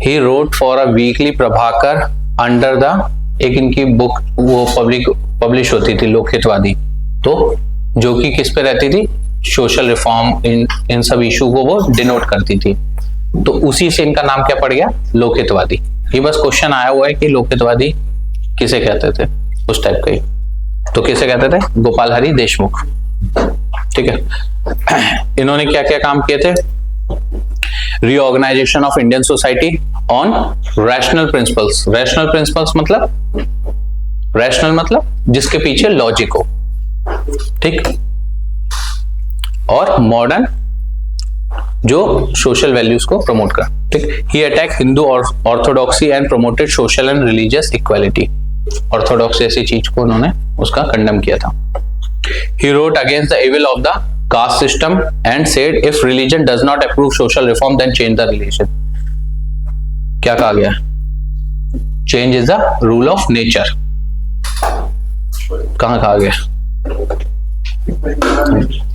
he wrote for a weekly Prabhakar under the, एक इनकी बुक वो पब्लिश होती थी लोकहितवादी, तो जो कि किस पे रहती थी? सोशल रिफॉर्म, इन सब इशू को वो डिनोट करती थी। तो उसी से इनका नाम क्या पड़ गया? लोकहितवादी। ये बस क्वेश्चन आया हुआ है कि लोकहितवादी किसे कहते थे, उस टाइप का ही। तो किसे कहते थे? गोपाल हरि देशमुख, ठीक है। इन्होंने क्या क्या काम किए थे? Reorganisation of Indian society on rational principles. Rational principles मतलब, रैशनल मतलब जिसके पीछे लॉजिक हो, ठीक। और मॉडर्न जो सोशल वैल्यूज को प्रमोट कर, ठीक। He attack Hindu orthodoxy and promoted social and religious equality. Orthodox ऐसी चीज को उन्होंने उसका कंडेम किया था। He wrote against the evil of the caste system and said if religion does not approve social reform then change the religion। क्या कहा गया? Change is the rule of nature। कहाँ कहा गया?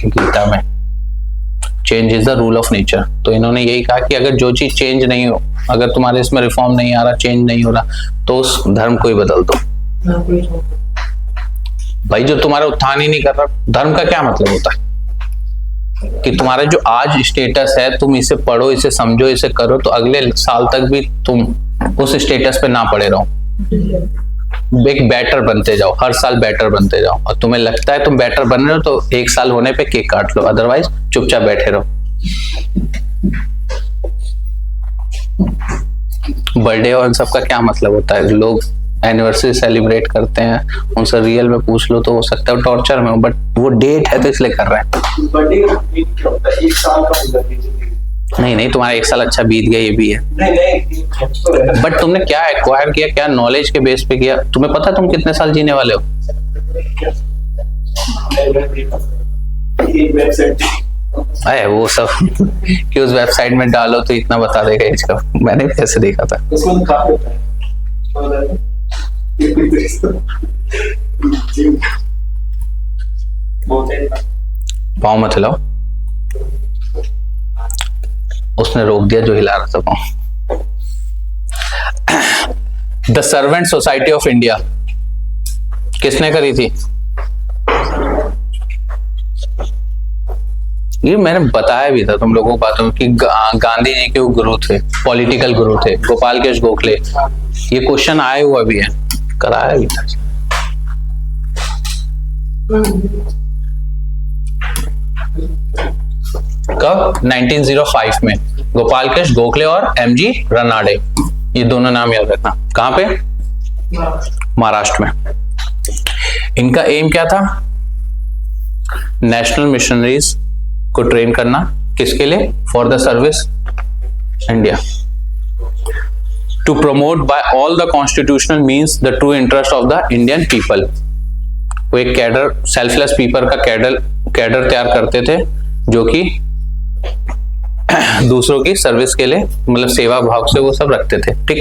गीता में। Change is the rule of nature। तो इन्होंने यही कहा कि अगर जो चीज चेंज नहीं हो, अगर तुम्हारे इसमें रिफॉर्म नहीं आ रहा, चेंज नहीं हो रहा, तो उस धर्म को ही बदल दो। भाई जो तुम्हारा उत्थान ही नहीं कर रहा, धर्म का क्या मतलब होता है? कि तुम्हारा जो आज स्टेटस है, तुम इसे पढ़ो, इसे समझो, इसे करो, तो अगले साल तक भी तुम उस स्टेटस पे ना पड़े रहो, एक बेटर बनते जाओ, हर साल बेटर बनते जाओ। और तुम्हें लगता है तुम बेटर बन रहे हो तो एक साल होने पे केक काट लो, अदरवाइज चुपचाप बैठे रहो। बर्थडे और इन सब का क्या मतलब होता है? लोग एनिवर्सरी सेलिब्रेट करते हैं, उनसे रियल में पूछ लो तो हो सकता है टॉर्चर में हो, बट वो डेट है तो इसलिए कर रहे हैं। बर्थडे का क्या होता है? एक साल का होता है। नहीं, तुम्हारा एक साल अच्छा बीत गया, ये भी है। नहीं, बट तुमने क्या एक्वायर किया, क्या नॉलेज के बेस पे किया? तुम्हें पता है तुम कितने साल जीने वाले हो? अरे वो सब कि उस वेबसाइट में डालो तो इतना बता देगा इसका, मैंने भी ऐसे देखा था। पाँव मत हिलाओ, उसने रोक दिया जो हिला रहा था पाँव। The servant society of India किसने करी थी? ये मैंने बताया भी था तुम लोगों को बातों कि गांधी जी के वो गुरु थे, पॉलिटिकल गुरु थे, गोपाल कृष्ण गोखले। ये क्वेश्चन आया हुआ भी है, कराया भी था। कब? 1905 में गोपाल कृष्ण गोखले और एमजी रनाडे, ये दोनों नाम याद रखना। कहां पे? महाराष्ट्र में। इनका एम क्या था? नेशनल मिशनरीज को ट्रेन करना। किसके लिए? For the service India. To promote by all the constitutional means the true interest of the Indian people. वो एक कैडर, सेल्फलेस पीपल का कैडर तैयार करते थे जो कि दूसरों की सर्विस के लिए, मतलब सेवा भाव से वो सब रखते थे, ठीक।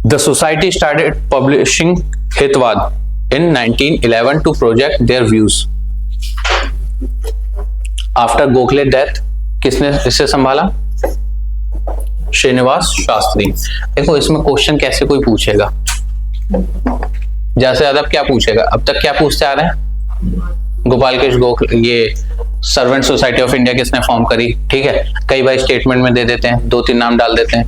The society started publishing Hitavada in 1911 to project their views. After Gokhale death किसने इसे संभाला? श्रीनिवास शास्त्री। देखो इसमें क्वेश्चन कैसे कोई पूछेगा, ज्यादा से ज्यादा क्या पूछेगा? अब तक क्या पूछते आ रहे हैं? गोपाल कृष्ण गोखले, ये सर्वेंट सोसाइटी ऑफ इंडिया किसने फॉर्म करी, ठीक है। कई बार स्टेटमेंट में दे देते हैं, 2-3 नाम डाल देते हैं,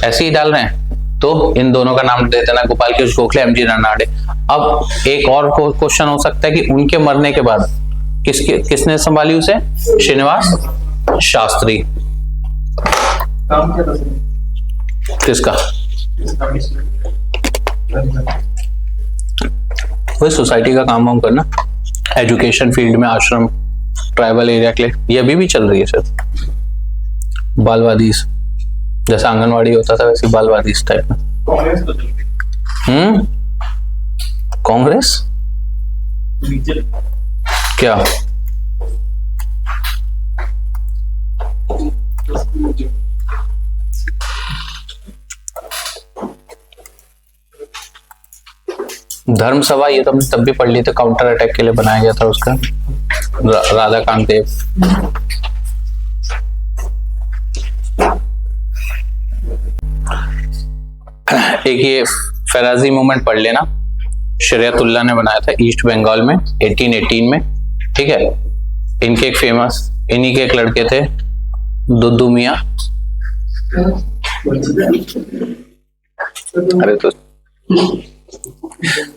ऐसे ही डाल रहे हैं, तो इन दोनों का नाम दे देना, गोपाल कृष्ण गोखले, एमजी रनाडे। अब एक और क्वेश्चन हो सकता है कि उनके मरने के बाद किसने संभाली उसे? श्रीनिवास शास्त्री। किसका? वही सोसाइटी का काम करना, एजुकेशन फील्ड में, आश्रम, ट्राइबल एरिया के लिए। ये अभी भी चल रही है सर। बालवादी, जैसा आंगनवाड़ी होता था वैसे बालवादी इस टाइप में। कांग्रेस क्या? धर्म सभा, ये तो हमने तब भी पढ़ ली थी, काउंटर अटैक के लिए बनाया गया था उसका, राधा कांत देव। एक ये फराजी मूवमेंट पढ़ लेना, शरियतुल्लाह ने बनाया था ईस्ट बंगाल में 1818 में, ठीक है। इनके एक फेमस, इन्हीं के एक लड़के थे दुद्दू मियां।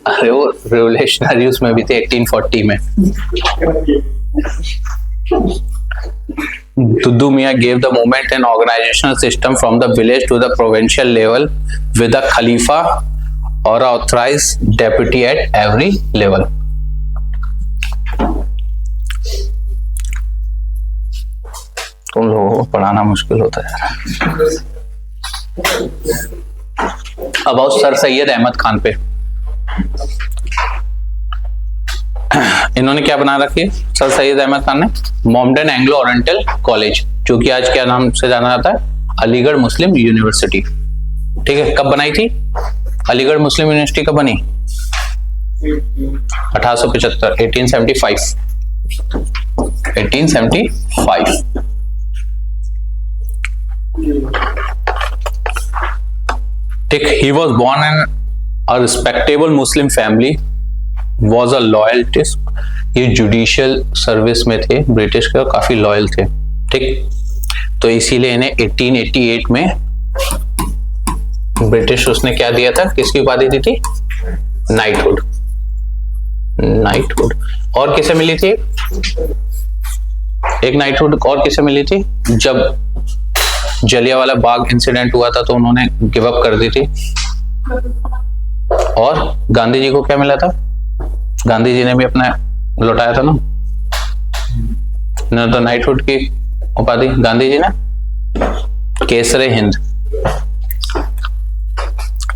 अरे वो रेवोल्यूशनरी उसमें भी थे 1840 में। Dudu Mian gave the movement an organizational system from the village to the provincial level with a Khalifa or a authorized deputy at every level. तुम लोगों को पढ़ाना मुश्किल होता है। अबाउट सर सैयद अहमद खान पे, इन्होंने क्या बना रखी है? सर सैयद अहमद खान ने मोहम्मदन एंग्लो ओरिएंटल कॉलेज, जो कि आज क्या नाम से जाना जाता है? अलीगढ़ मुस्लिम यूनिवर्सिटी। ठीक है, कब बनाई थी? अलीगढ़ मुस्लिम यूनिवर्सिटी कब बनी? 1875, 1875। ठीक, he was born in a respectable Muslim family, was a loyalist। ये जुडिशियल सर्विस में थे, ब्रिटिश के, काफी लॉयल थे। ठीक, तो इसीलिए इन्हें 1888 में ब्रिटिश उसने क्या दिया था? किसकी उपाधि दी थी? नाइटहुड। नाइटहुड। और किसे मिली थी? एक नाइटहुड और किसे मिली थी? जब जलियांवाला बाग इंसिडेंट हुआ था तो उन्होंने गिव अप कर दी थी। और गांधी जी को क्या मिला था? गांधी जी ने भी अपना लौटाया था ना, न तो नाइटहुड की उपाधि गांधी जी ने, केसरे हिंद।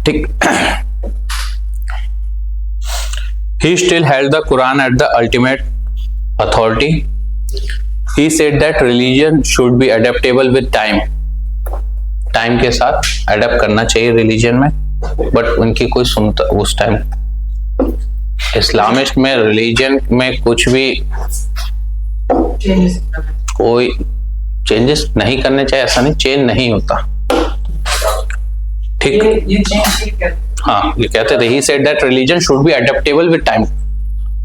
ठीक, he still held the Quran at the ultimate authority. He said that religion should be adaptable with time. Time के साथ अडेप्ट करना चाहिए रिलीजन में, बट उनकी कोई सुनता उस टाइम इस्लामिस्ट में रिलीजन में कुछ भी कोई चेंजेस नहीं करने चाहिए, ऐसा नहीं, चेंज नहीं होता। ठीक, हाँ, ये कहते थे he said that religion should be adaptable with time,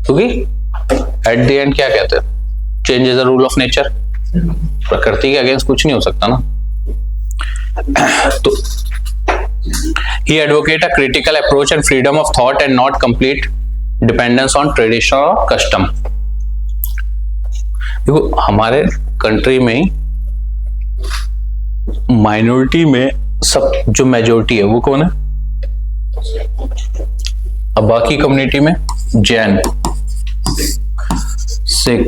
क्योंकि एट द एंड क्या कहते हैं? Change is the rule of nature. प्रकृति के अगेंस्ट कुछ नहीं हो सकता ना। तो he advocate a critical approach and freedom of thought and not complete dependence on tradition or custom। देखो, हमारे कंट्री में माइनॉरिटी में सब जो मेजोरिटी है वो कौन है? अब बाकी कम्युनिटी में जैन, सिख,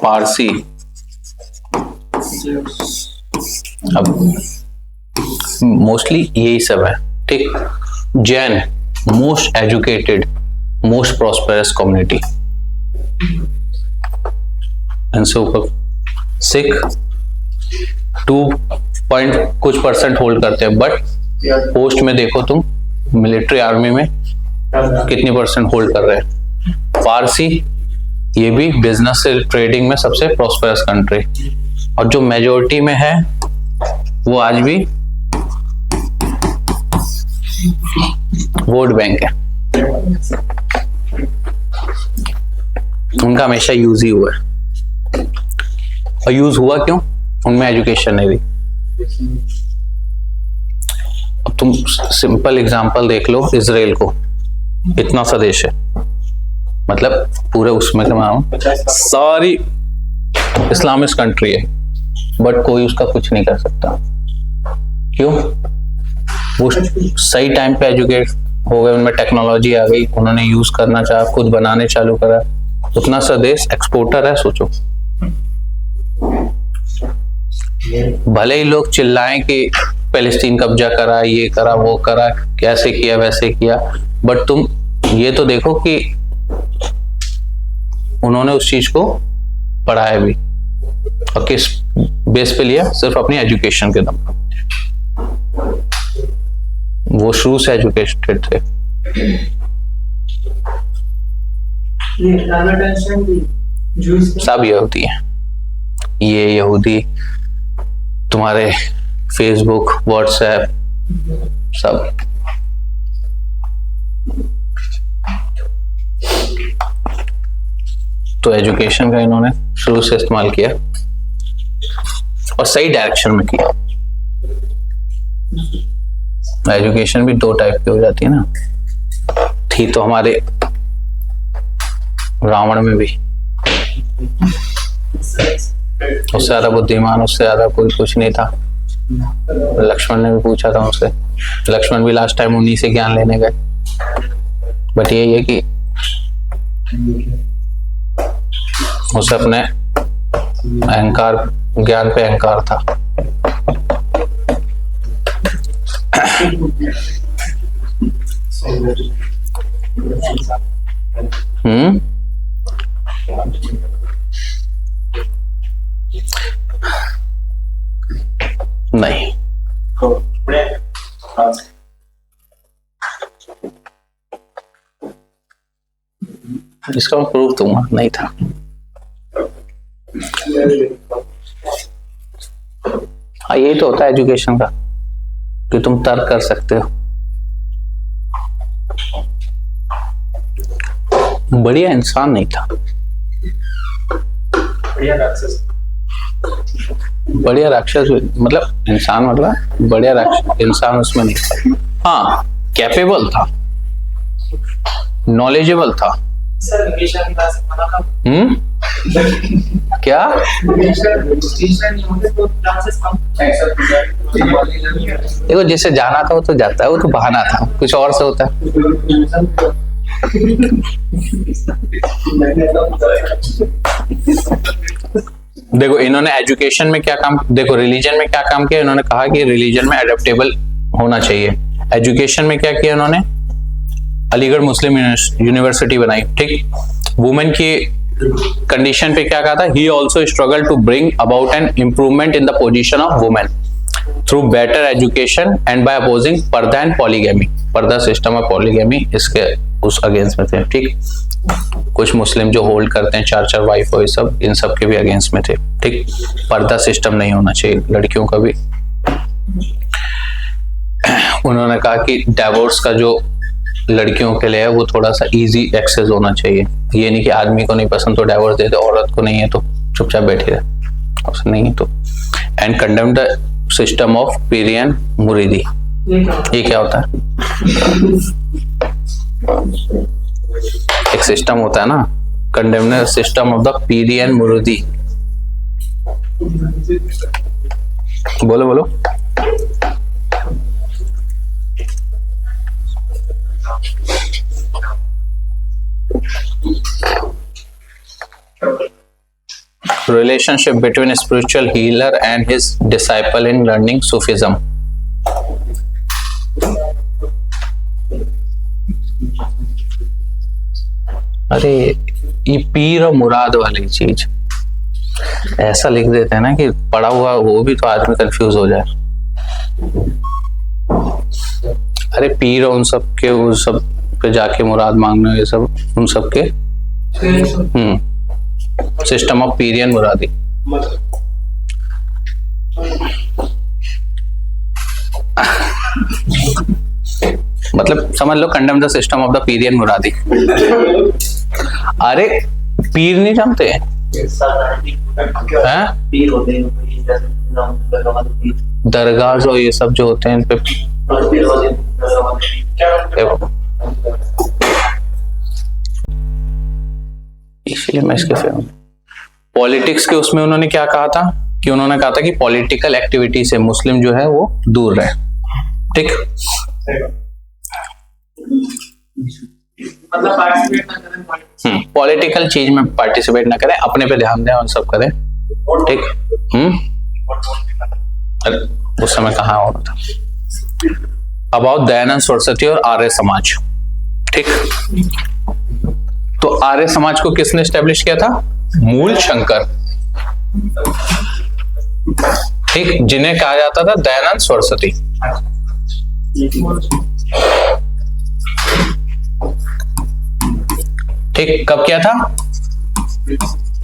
पारसी। अब मोस्टली यही सब है। ठीक, Jain most educated, most prosperous community, इनसे ऊपर सिख 2% होल्ड करते हैं, बट पोस्ट में देखो तुम, मिलिट्री आर्मी में कितनी % होल्ड कर रहे हैं। पारसी, ये भी बिजनेस से ट्रेडिंग में सबसे प्रॉस्पेरस कंट्री, और जो मेजोरिटी में है वो आज भी वोट बैंक है, उनका हमेशा यूज ही हुआ है। और यूज हुआ क्यों? उनमें एजुकेशन नहीं थी। अब तुम सिंपल एग्जांपल देख लो, इजराइल को, इतना सा देश है, मतलब पूरे उसमें सारी इस्लामिक कंट्री है, बट कोई उसका कुछ नहीं कर सकता। क्यों? वो सही टाइम पे एजुकेट हो गए, उनमें टेक्नोलॉजी आ गई, उन्होंने यूज करना चाहा, खुद बनाने चालू करा। उतना सा देश एक्सपोर्टर है, सोचो। भले ही लोग चिल्लाएं कि पैलेस्टीन कब्जा करा, ये करा, वो करा, कैसे किया, वैसे किया, बट तुम ये तो देखो कि उन्होंने उस चीज को पढ़ाया भी, और किस बेस पे लिया? सिर्फ अपनी एजुकेशन के दम पर। वो शुरू से एजुकेटेड थे। सब यहूदी है, ये यहूदी, तुम्हारे फेसबुक, व्हाट्सएप, सब। तो एजुकेशन का इन्होंने शुरू से इस्तेमाल किया और सही डायरेक्शन में किया। एजुकेशन भी दो टाइप की हो जाती है ना, थी तो हमारे रावण में भी, उससे ज्यादा बुद्धिमान, उससे ज्यादा कोई कुछ नहीं था। लक्ष्मण ने भी पूछा था उनसे, लक्ष्मण भी लास्ट टाइम उन्हीं से ज्ञान लेने गए। बट यही है कि उसे अपने अहंकार, ज्ञान पे अहंकार था। नहीं, इसका मैं प्रूफ दूंगा, नहीं था। हाँ, यही तो होता है एजुकेशन का, कि तुम तर्क कर सकते हो। बढ़िया इंसान नहीं था, बढ़िया राक्षस, मतलब इंसान, मतलब बढ़िया राक्षस इंसान उसमें नहीं था। हाँ, कैपेबल था, नॉलेजेबल था। क्या? देखो, जिसे जाना था वो तो जाता है, वो तो बहाना था, कुछ और से होता है। देखो, इन्होंने एजुकेशन में क्या काम, देखो रिलीजन में क्या काम किया। इन्होंने कहा कि रिलीजन में एडेप्टेबल होना चाहिए। एजुकेशन में क्या किया इन्होंने? अलीगढ़ मुस्लिम यूनिवर्सिटी बनाई, ठीक। वुमेन की कंडीशन पे क्या कहा था? He also struggle to bring about an improvement in the position of women through better education and by opposing purdah and polygamy. Purdah system और पॉलीगैमी इसके उस अगेंस्ट में थे, ठीक। कुछ मुस्लिम जो होल्ड करते हैं 4-4 वाइफ हो, ये सब, इन सब के भी अगेंस्ट में थे, ठीक। पर्दा सिस्टम नहीं होना चाहिए लड़कियों का भी। उन्होंने कहा कि डाइवोर्स का जो लड़कियों के लिए है वो थोड़ा सा इजी एक्सेस होना चाहिए। ये नहीं कि आदमी को नहीं पसंद तो डाइवोर्स दे दे, औरत को नहीं है तो चुपचाप बैठी रहे, उससे नहीं है तो। And condemn the system of piri and muridi. ये क्या होता है? एक सिस्टम होता है ना, condemn the system of the piri and muridi. बोलो बोलो। Relationship between a spiritual healer and his disciple in learning Sufism. अरे ये पीर और मुराद वाली चीज ऐसा लिख देते हैं ना कि पढ़ा हुआ वो भी तो आदमी कंफ्यूज हो जाए। अरे पीर और उन सब के, उस सब पे जाके मुराद मांगना, ये सब उन सब के system of piri and muradi. मतलब समझ लो, condemn the system of the piri and muradi. अरे पीर नहीं जानते हैं? दरगाह जो ये सब जो होते हैं इन पे इसलिए मैं इसके फेवरेट। पॉलिटिक्स के उसमें उन्होंने क्या कहा था कि उन्होंने कहा था कि पॉलिटिकल एक्टिविटी से मुस्लिम जो है वो दूर रहे, ठीक। मतलब पॉलिटिकल चीज में पार्टिसिपेट ना करें, अपने पे ध्यान दें और सब करें, ठीक। उस समय कहाँ हो रहा था? अबाउट दयानंद सरस्वती और आर्य समाज, ठीक। तो आर्य समाज को किसने एस्टेब्लिश किया था? मूल शंकर, ठीक, जिन्हें कहा जाता था दयानंद सरस्वती। ठीक, कब किया था?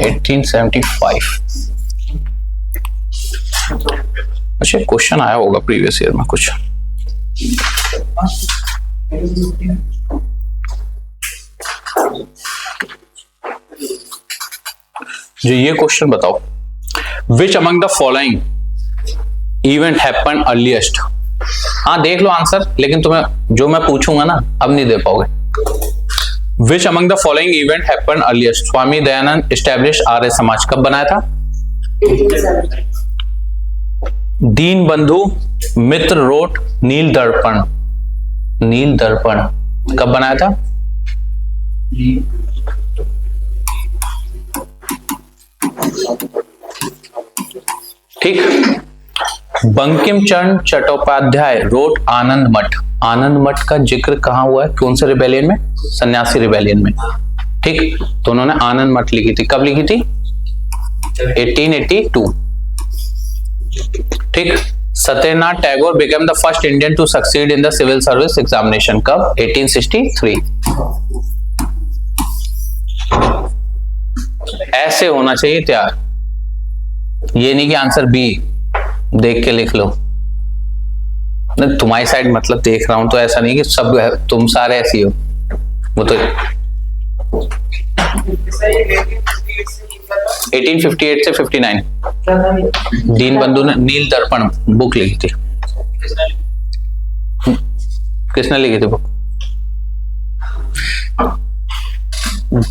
1875। अच्छा, क्वेश्चन आया होगा प्रीवियस ईयर में कुछ। जो ये क्वेश्चन बताओ, विच among the following event happen earliest. हाँ देख लो आंसर, लेकिन तुम्हें जो मैं पूछूंगा ना अब नहीं दे पाओगे। Which among the following event happen earliest? Swami Dayanand establish Arya Samaj कब बनाया था? दीन बंधु मित्र रोट नील दर्पण, नील दर्पण कब बनाया था? ठीक। बंकिम चंद्र चट्टोपाध्याय रोट आनंद मठ, आनंद मठ का जिक्र कहां हुआ है? कौन से रिबेलियन में? सन्यासी रिबेलियन में। ठीक, तो उन्होंने आनंद मठ लिखी थी। कब लिखी थी? 1882। ठीक। Satyendranath Tagore became the first Indian to succeed in the civil service examination कब? 1863। ऐसे होना चाहिए तैयार, ये नहीं कि आंसर बी देख के लिख लो। तुम्हारी साइड मतलब देख रहा हूं तो ऐसा नहीं कि सब तुम सारे ऐसी हो, वो तो 1858 से 59 दीन बंधु ने नील दर्पण बुक लिखी थी। किसने लिखी थी बुक?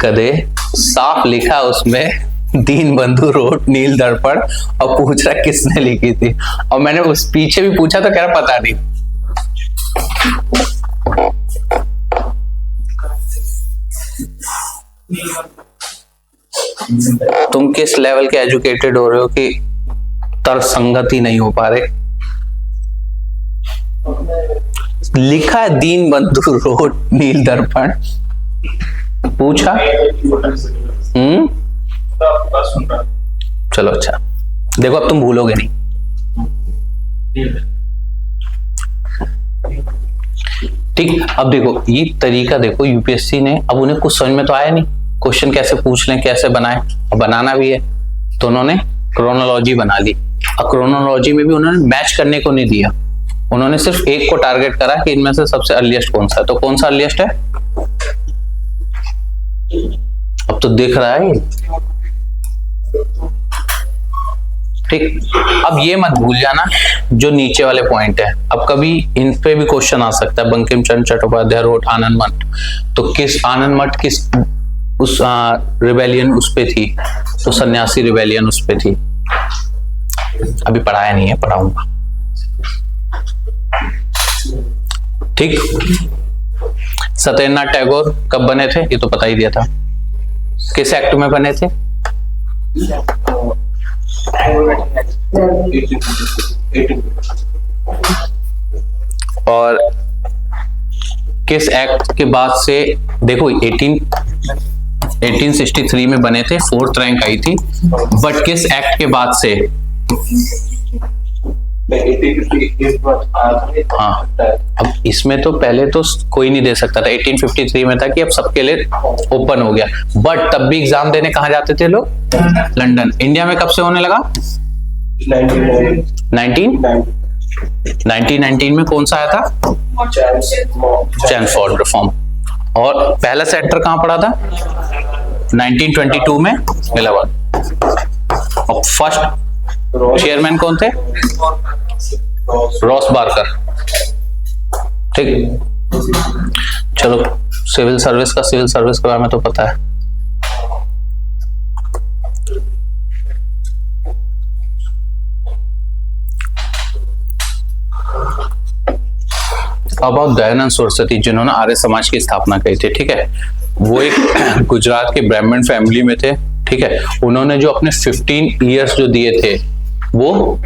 गधे, साफ लिखा उसमें दीन बंधु रोट नील दर्पण, और पूछ रहा किसने लिखी थी, और मैंने उस पीछे भी पूछा तो कह रहा पता नहीं। तुम किस लेवल के एजुकेटेड हो रहे हो कि तर्कसंगत ही नहीं हो पा रहे? लिखा है दीन बंधु रोट नील दर्पण, पूछा। चलो अच्छा, देखो अब तुम भूलोगे नहीं। ठीक, अब देखो ये तरीका देखो यूपीएससी ने, अब उन्हें कुछ समझ में तो आया नहीं क्वेश्चन कैसे पूछ लें, कैसे बनाए, और बनाना भी है तो उन्होंने क्रोनोलॉजी बना ली। और क्रोनोलॉजी में भी उन्होंने मैच करने को नहीं दिया, उन्होंने सिर्फ एक को टारगेट करा कि इनमें से सबसे अर्लीस्ट कौन सा है। तो कौन सा अर्लीस्ट है? अब तो दिख रहा है। ठीक, अब ये मत भूल जाना जो नीचे वाले पॉइंट है, अब कभी इन पे भी क्वेश्चन आ सकता है। बंकिम चंद्र चट्टोपाध्याय रोट आनंद मठ, तो किस आनंद मठ किस उस रिबेलियन उस पे थी? तो सन्यासी रिबेलियन उस पे थी। अभी पढ़ाया नहीं है, पढ़ाऊंगा। ठीक, सत्येंद्रनाथ टैगोर कब बने थे? ये तो पता ही दिया था। किस एक्ट में बने थे? और किस एक्ट के बाद से? देखो 1863 में बने थे, 4th रैंक आई थी, बट किस एक्ट के बाद से? हाँ, अब इसमें तो पहले तो कोई नहीं दे सकता था, 1853 में था कि अब सबके लिए ओपन हो गया, बट तब भी एग्जाम देने कहाँ जाते थे लोग? लंदन। इंडिया में कब से होने लगा? 1919 में कौन सा आया था? Chelmsford reform. और पहला सेक्टर कहाँ पड़ा था? 1922 में 11। और फर्स्ट चेयरमैन कौन थे? Ross Barker. ठीक, चलो सिविल सर्विस के बारे में तो पता है। अब दयानंद सरस्वती जिन्होंने आर्य समाज की स्थापना की थी, ठीक है, वो एक गुजरात के ब्राह्मण फैमिली में थे। ठीक है, उन्होंने जो अपने 15 इयर्स जो दिए थे वो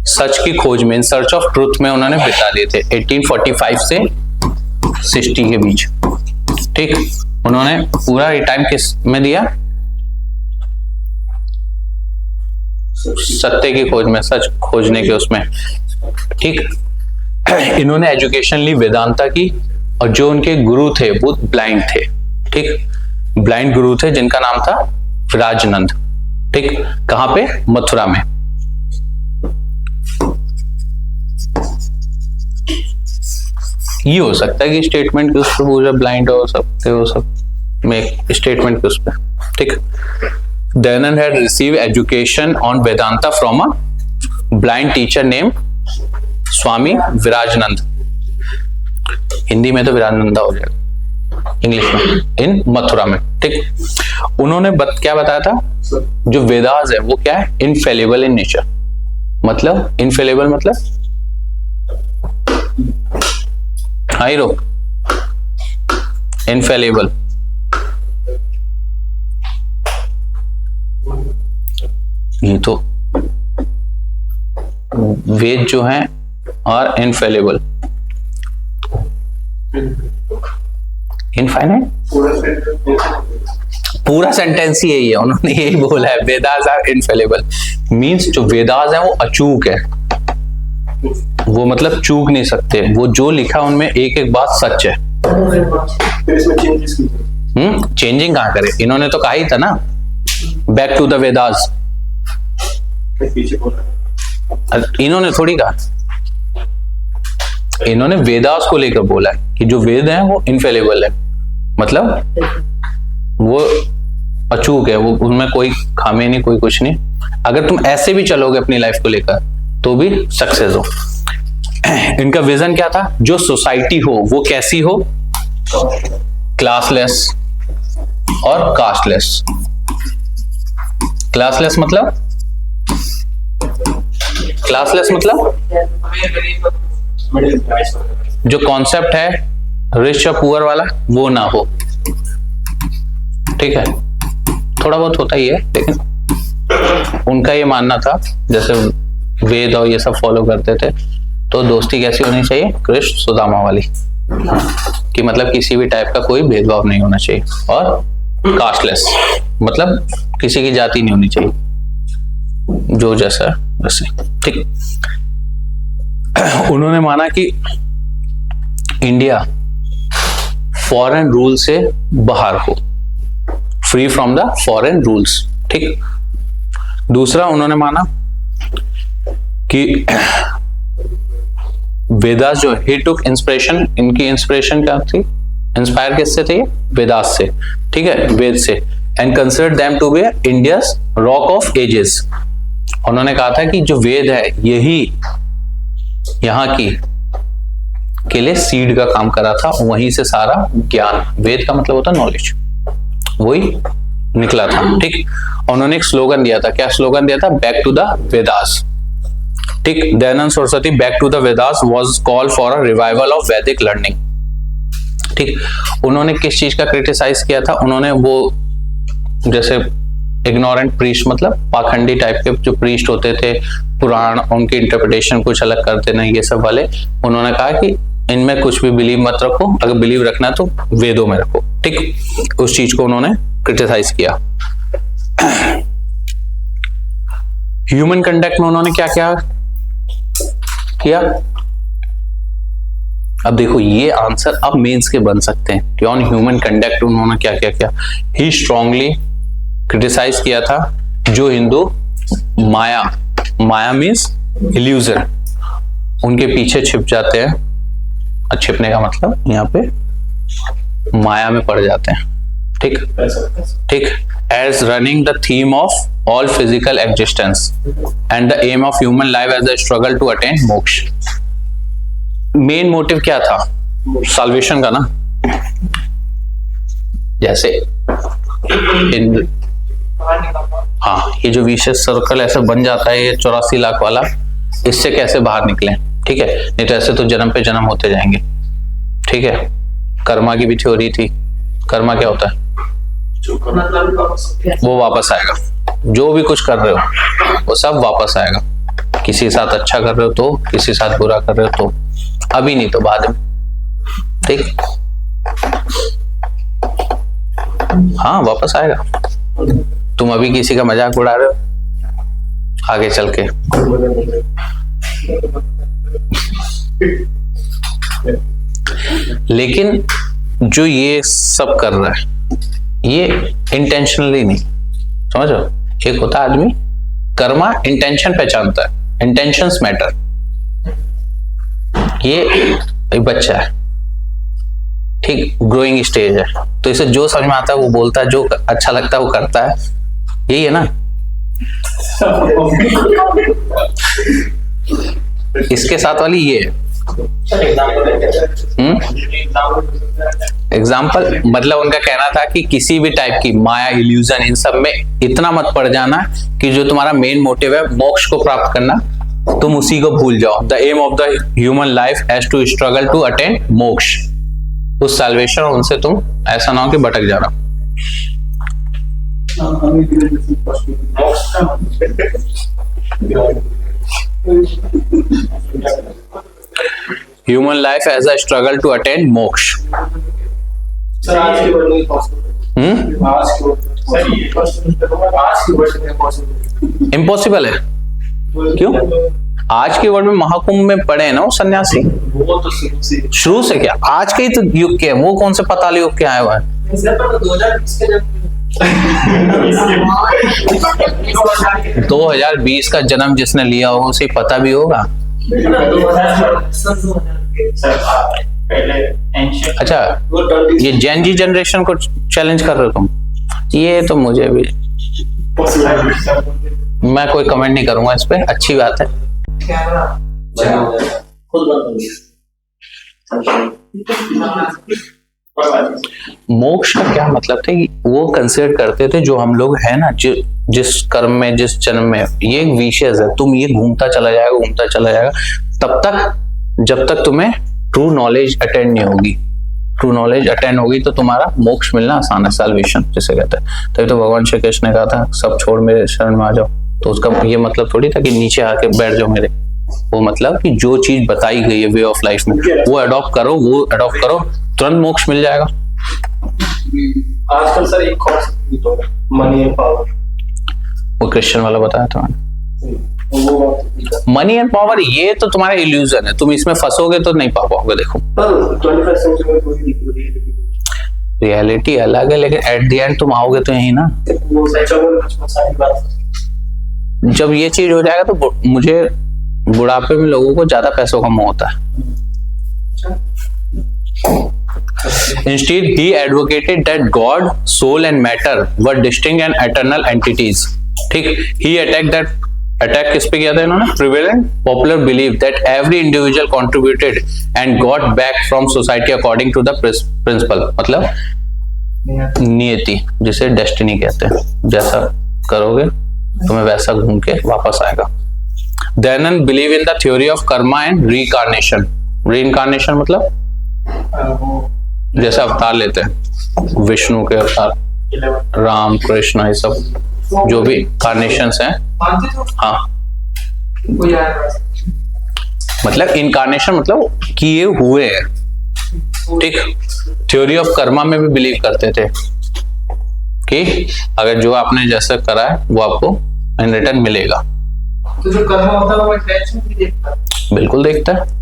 सच की खोज में, इन सर्च ऑफ ट्रूथ में उन्होंने बिता दिए थे 1845 से 60 के बीच। ठीक, उन्होंने पूरा ये टाइम किस में दिया? सत्य की खोज में, सच खोजने के उसमें। ठीक, इन्होंने एजुकेशन ली वेदांता की, और जो उनके गुरु थे वो ब्लाइंड थे। ठीक, ब्लाइंड गुरु थे जिनका नाम था विराजनंद। ठीक, कहां पे? मथुरा में। ये हो सकता है कि स्टेटमेंट के उस पर पूरा ब्लाइंड हो सकते हो सब में, स्टेटमेंट के उस पर। ठीक, Dayanand had receive education on Vedanta from a blind teacher name Swami Virajanand. Hindi में तो विराजनंदा हो जाएगा। इंग्लिश में, इन मथुरा में। ठीक, उन्होंने क्या बताया था, जो वेदास है वो क्या है, इनफेलेबल इन नेचर। मतलब इनफेलेबल मतलब हाइरो, इनफेलेबल ये तो वेद जो है और इनफेलेबल, इनफाइनाइट, पूरा सेंटेंस ही यही है, उन्होंने यही बोला है, वेदास आर इनफेलेबल। मींस जो वेदास है वो अचूक है, वो मतलब चूक नहीं सकते, वो जो लिखा उनमें एक एक बात सच है। चेंजिंग कहाँ करे, इन्होंने तो कहा ही था ना, बैक टू द वेदास। इन्होंने थोड़ी कहा, इन्होंने वेदास को लेकर बोला है कि जो वेद है वो इनफेलेबल है, मतलब वो अचूक है, वो उनमें कोई खामी नहीं, कोई कुछ नहीं। अगर तुम ऐसे भी चलोगे अपनी लाइफ को लेकर तो भी सक्सेस हो। इनका विजन क्या था, जो सोसाइटी हो वो कैसी हो, क्लासलेस और कास्टलेस। क्लासलेस मतलब जो कॉन्सेप्ट है रिच और पुअर वाला वो ना हो। ठीक है, थोड़ा बहुत होता ही है, लेकिन उनका ये मानना था, जैसे वेद और ये सब फॉलो करते थे, तो दोस्ती कैसी होनी चाहिए, कृष्ण सुदामा वाली, कि मतलब किसी भी टाइप का कोई भेदभाव नहीं होना चाहिए, और कास्टलेस मतलब किसी की जाति नहीं होनी चाहिए, जो जैसा वैसे। ठीक, उन्होंने माना कि इंडिया फॉरेन रूल से बाहर हो, free from the foreign rules. ठीक, दूसरा उन्होंने माना कि वेदास जो ही टुक इंस्पिरेशन, इनकी इंस्पिरेशन क्या थी, इंस्पायर किससे थे, वेदास से। ठीक है, वेद से, and consider them to be India's rock of ages. उन्होंने कहा था कि जो वेद है यही यहाँ की के लिए सीड का काम करा था, वहीं से सारा ज्ञान, वेद का मतलब होता नॉलेज, वही निकला था। ठीक, उन्होंने एक स्लोगन दिया था, क्या स्लोगन दिया था, बैक टू द वेदास। ठीक, Dayanand Saraswati back to the Vedas was call for a revival of Vedic learning. ठीक, उन्होंने किस चीज का क्रिटिसाइज किया था, उन्होंने वो जैसे इग्नोरेंट प्रीस्ट, मतलब पाखंडी टाइप के जो प्रीस्ट होते थे, पुराण उनकी इंटरप्रिटेशन कुछ अलग करते ना, ये सब वाले, उन्होंने कहा कि इनमें कुछ भी बिलीव मत रखो, अगर बिलीव रखना तो वेदों में रखो। ठीक, उस चीज को उन्होंने क्रिटिसाइज किया। ह्यूमन कंडक्ट में उन्होंने क्या क्या किया, अब देखो ये आंसर अब मेंस के बन सकते हैं कि ऑन ह्यूमन कंडक्ट उन्होंने क्या क्या किया। ही स्ट्रांगली क्रिटिसाइज किया था जो हिंदू माया, माया मीन्स इल्यूजन, उनके पीछे छिप जाते हैं, छिपने का मतलब यहाँ पे माया में पड़ जाते हैं। ठीक ठीक, as running the theme of all physical existence and the aim of human life as a struggle to attain moksha. Main motive क्या था, साल्वेशन का ना, जैसे इन, हाँ ये जो विशेष सर्कल ऐसे बन जाता है, ये 84 लाख वाला, इससे कैसे बाहर निकले। ठीक है, नहीं तो ऐसे तो जन्म पे जन्म होते जाएंगे। ठीक है, कर्मा की भी थ्योरी थी, कर्मा क्या होता है, वो वापस आएगा, जो भी कुछ कर रहे हो वो सब वापस आएगा। किसी के साथ अच्छा कर रहे हो तो, किसी के साथ बुरा कर रहे हो तो, अभी नहीं तो बाद में। ठीक, हाँ वापस आएगा। तुम अभी किसी का मजाक उड़ा रहे हो, आगे चल के लेकिन जो ये सब कर रहा है ये इंटेंशनली नहीं, समझ रहे हो। एक होता है आदमी कर्मा इंटेंशन पहचानता है, इंटेंशंस मैटर। ये एक बच्चा है, ठीक, ग्रोइंग स्टेज है, तो इसे जो समझ में आता है वो बोलता है, जो अच्छा लगता है वो करता है, यही है ना। इसके साथ वाली ये है, एग्जाम्पल मतलब उनका कहना था कि किसी भी टाइप की माया, इल्यूजन, इन सब में इतना मत पड़ जाना कि जो तुम्हारा मेन मोटिव है मोक्ष को प्राप्त करना, तुम उसी को भूल जाओ। The aim of the human life has to struggle to attain moksha, उस साल्वेशन, उनसे तुम ऐसा ना हो कि भटक जाना। Human life as a struggle to attain moksha. Sir आज के वर्ल्ड में पॉसिबल, इम्पॉसिबल है। क्यों? आज के वर्ल्ड में महाकुंभ में पड़े ना वो सन्यासी, वो तो शुरू से क्या, आज के ही तो युग के, वो कौन से पाताल युग के आए हुए हैं? 2020 का जन्म जिसने लिया होगा उसे पता भी होगा। अच्छा, ये जेन जी जनरेशन को चैलेंज कर रहे हो तुम, ये तो मुझे भी, मैं कोई कमेंट नहीं करूंगा इस पे, अच्छी बात है। मोक्ष का क्या मतलब था? वो कंसिडर करते थे जो हम लोग है ना, जिस कर्म में, जिस जन्म में, ये एक विशेष है, तुम ये घूमता चला जाएगा तब तक जब तक तुम्हें ट्रू नॉलेज अटेंड नहीं होगी। ट्रू नॉलेज अटेंड होगी तो तुम्हारा मोक्ष मिलना आसान है, साल्वेशन जिसे कहते हैं। तभी तो भगवान श्री कृष्ण ने कहा था सब छोड़ मेरे शरण में आ जाओ। तो उसका ये मतलब थोड़ी था कि नीचे आके बैठ जाओ मेरे, वो मतलब कि जो चीज बताई गई है वे ऑफ लाइफ में वो अडॉप्ट करो, तुरंत मोक्ष मिल जाएगा। आजकल सर एक कॉन्सेप्ट तो मनी एंड पावर, वो क्रिश्चियन वाला बताया था मैंने। मनी एंड पावर ये तो तुम्हारा इल्यूजन है, तुम इसमें फंसोगे तो नहीं पा पाओगे। देखो पर 21st सेंचुरी में कोई रियलिटी अलग है, लेकिन एट द एंड तुम आओगे तो यही ना। वो सही बात। जब ये चीज हो जाएगा तो मुझे बुढ़ापे में लोगों को ज्यादा पैसों का मोह होता है। Instead, he advocated that God, soul and matter were distinct and eternal entities. ठीक, he attack किस पे किया था इन्होंने? Prevalent popular belief that every individual contributed and got back from society according to the principle, मतलब नियति, जिसे destiny कहते हैं, जैसा करोगे तुम्हें वैसा घूम के वापस आएगा। Then believe in the theory of karma and reincarnation. Reincarnation मतलब जैसे अवतार लेते हैं, विष्णु के अवतार, राम, कृष्ण, ये सब जो भी इनकारनेशंस हैं। हाँ, मतलब इनकारनेशन मतलब किए हुए हैं। ठीक, थ्योरी ऑफ कर्मा में भी बिलीव करते थे कि अगर जो आपने जैसे करा है वो आपको इन रिटर्न मिलेगा। तो जो कर्मा होता है वो इंटेंशन भी देखता है? बिल्कुल देखता है।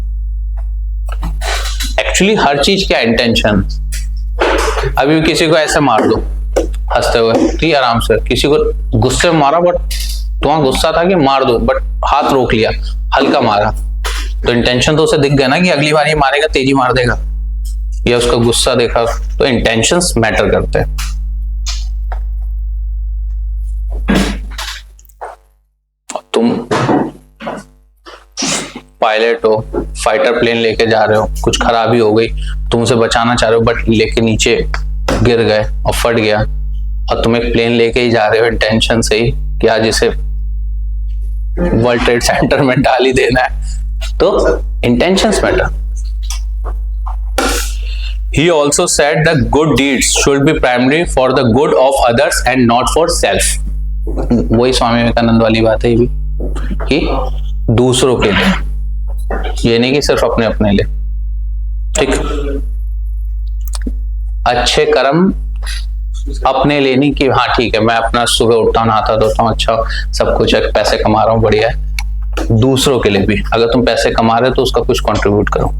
एक्चुअली हर चीज क्या इंटेंशन। अभी किसी को ऐसे मार दो हंसते हुए, ठीक, आराम से, किसी को गुस्से में मारा, बट तुम्हारा गुस्सा था कि मार दो, बट हाथ रोक लिया, हल्का मारा, तो इंटेंशन तो उसे दिख गया ना कि अगली बार ये मारेगा तेजी मार देगा, या उसका गुस्सा देखा। तो इंटेंशंस मैटर करते हैं। तुम पायलट हो, फाइटर प्लेन लेके जा रहे हो, कुछ खराबी हो गई, तुम उसे बचाना चाह रहे हो, बट लेके नीचे गिर गए और फट गया, और तुम एक प्लेन लेके ही जा रहे हो इंटेंशन से ही कि आज इसे वर्ल्ड ट्रेड सेंटर में डाल ही देना है। तो intentions matter. He also said the good deeds should be primary for the good of others and not for self. वही स्वामी विवेकानंद वाली बात है ये भी, कि दूसरों के लिए, ये नहीं कि सिर्फ अपने अपने लिए। ठीक, अच्छे कर्म अपने लिए नहीं कि हाँ ठीक है मैं अपना सुबह उठता नहाता धोता हूँ, अच्छा सब कुछ है, पैसे कमा रहा हूँ, बढ़िया है। दूसरों के लिए भी अगर तुम पैसे कमा रहे हो तो उसका कुछ कंट्रीब्यूट करो,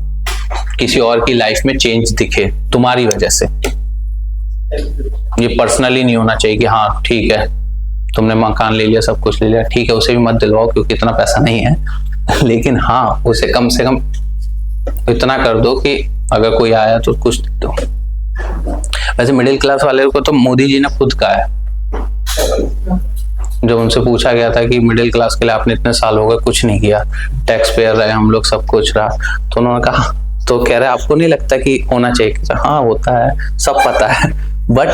किसी और की लाइफ में चेंज दिखे तुम्हारी वजह से। ये पर्सनली नहीं होना चाहिए कि हाँ ठीक है तुमने मकान ले लिया, सब कुछ ले लिया, ठीक है उसे भी मत दिलवाओ क्योंकि इतना पैसा नहीं है, लेकिन हाँ उसे कम से कम इतना कर दो कि अगर कोई आया तो कुछ दे दो। वैसे मिडिल क्लास वाले को तो मोदी जी ने खुद कहा है, जब उनसे पूछा गया था कि मिडिल क्लास के लिए आपने इतने साल हो गए कुछ नहीं किया, टैक्स पेयर रहे हम लोग, सब कुछ रहा, तो उन्होंने कहा तो कह रहा है आपको नहीं लगता कि होना चाहिए? हाँ होता है, सब पता है, बट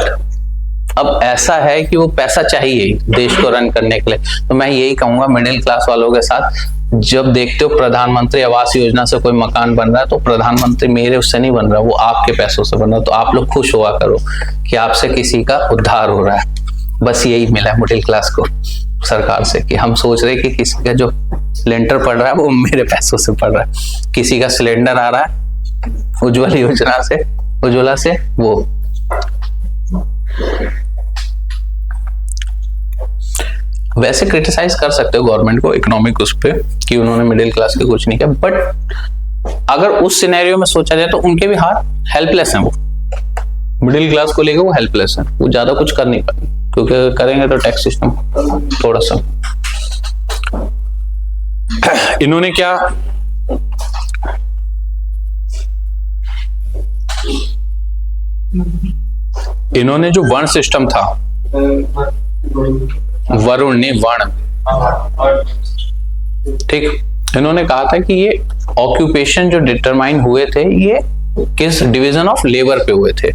अब ऐसा है कि वो पैसा चाहिए देश को रन करने के लिए। तो मैं यही कहूंगा मिडिल क्लास वालों के साथ, जब देखते हो प्रधानमंत्री आवास योजना से कोई मकान बन रहा है, तो प्रधानमंत्री मेरे उससे नहीं बन रहा, वो आपके पैसों से बन रहा है। तो आप लोग खुश हुआ करो कि आपसे किसी का उद्धार हो रहा है। बस यही मिला मिडिल क्लास को सरकार से, कि हम सोच रहे कि किसी का जो लेंटर पड़ रहा है वो मेरे पैसों से पड़ रहा है, किसी का सिलेंडर आ रहा है उज्ज्वल योजना से, उज्ज्वला से, वो वैसे क्रिटिसाइज कर सकते हो गवर्नमेंट को इकोनॉमिक उस पे कि उन्होंने मिडिल क्लास के कुछ नहीं किया, बट अगर उस सिनेरियो में सोचा जाए तो उनके भी हाथ हेल्पलेस हैं। वो मिडिल क्लास को लेकर वो हेल्पलेस हैं, वो ज्यादा कुछ कर नहीं पाएंगे, क्योंकि करेंगे तो टैक्स सिस्टम थोड़ा सा। इन्होंने क्या, इन्होंने जो वर्ण सिस्टम था, वरुण ने वर्ण, ठीक, इन्होंने कहा था कि ये ऑक्यूपेशन जो डिटरमाइन हुए थे ये किस डिवीजन ऑफ लेबर पे हुए थे,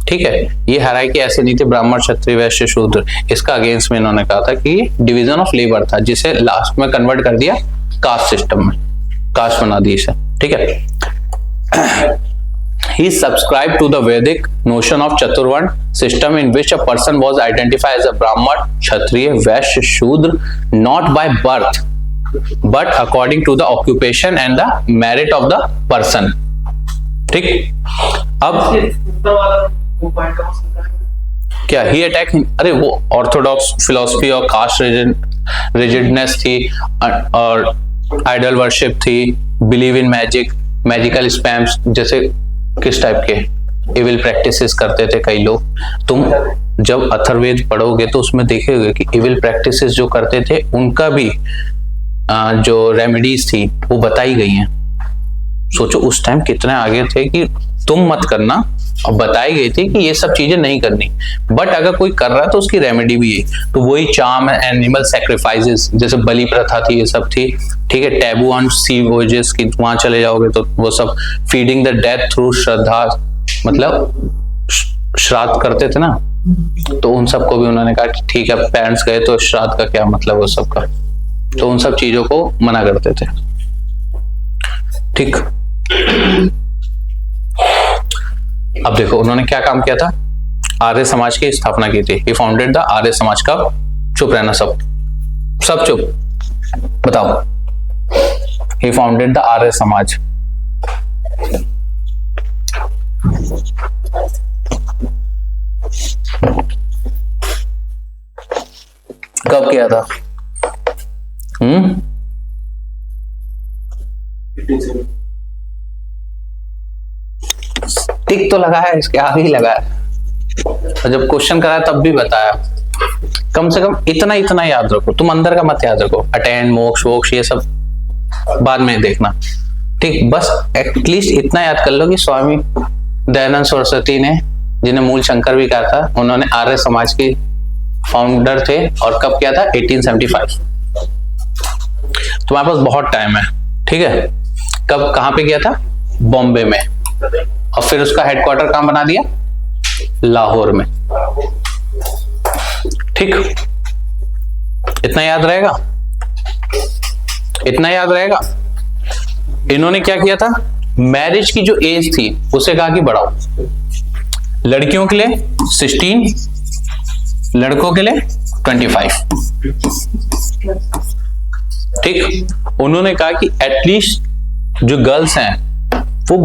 ठीक है। ये हायरार्की ऐसे नहीं थे ब्राह्मण क्षत्रिय वैश्य शूद्र, इसका अगेंस्ट में इन्होंने कहा था कि ये डिवीजन ऑफ लेबर था, जिसे लास्ट में कन्वर्ट कर दिया कास्ट सिस्टम में, कास्ट बना दी इसे, ठीक है। He subscribed to the Vedic notion of Chaturvarna system in which a person was identified as a Brahman, Kshatriya, Vaishya, Shudra, not by birth, but according to the occupation and the merit of the person. ठीक, अब क्या ही attack, अरे वो Orthodox philosophy और cast rigidness थी, और idol worship थी, believe in magic, magical spams, जैसे किस टाइप के इविल प्रैक्टिसेस करते थे कई लोग। तुम जब अथर्ववेद पढ़ोगे तो उसमें देखेगे कि इविल प्रैक्टिसेस जो करते थे उनका भी जो रेमेडीज थी वो बताई गई हैं। सोचो उस टाइम कितने आगे थे कि तुम मत करना, और बताई गई थी कि ये सब चीजें नहीं करनी, बट अगर कोई कर रहा है तो उसकी रेमेडी भी है। तो वही चार्म, एनिमल सेक्रीफाइसेस, जैसे बलि प्रथा थी, ये सब थी, ठीक है। टैबू ऑन सी वॉयजेस की, वहां चले जाओगे तो वो सब, फीडिंग द डेथ थ्रू श्रद्धा, मतलब श्राद्ध करते थे ना, तो उन सबको भी उन्होंने कहा कि ठीक है पेरेंट्स गए तो श्राद्ध का क्या मतलब, वो सब का, तो उन सब चीजों को मना करते थे, ठीक। अब देखो उन्होंने क्या काम किया था, आर्य समाज की स्थापना की थी। ही फाउंडेड द आर्य समाज। कब? चुप रहना सब चुप, बताओ। ही फाउंडेड द आर्य समाज कब किया था? टिक तो लगा है, इसके आगे ही लगा है, और जब क्वेश्चन कराया तब भी बताया। कम से कम इतना याद रखो, तुम अंदर का मत याद रखो, अटेंड, मोक्ष वोक्ष ये सब बाद में देखना, ठीक। बस एटलीस्ट इतना याद कर लो कि स्वामी दयानंद सरस्वती ने, जिन्हें मूल शंकर भी कहा था, उन्होंने आर्य समाज के फाउंडर थे, और कब किया था? 1875। तुम्हारे पास बहुत टाइम है, ठीक है। कब, कहां पे किया था? बॉम्बे में, और फिर उसका हेडक्वार्टर कहां बना दिया? लाहौर में, ठीक। इतना याद रहेगा, इतना याद रहेगा। इन्होंने क्या किया था? मैरिज की जो एज थी उसे कहा कि बढ़ाओ, लड़कियों के लिए 16, लड़कों के लिए 25, ठीक। उन्होंने कहा कि एटलीस्ट जो गर्ल्स हैं वो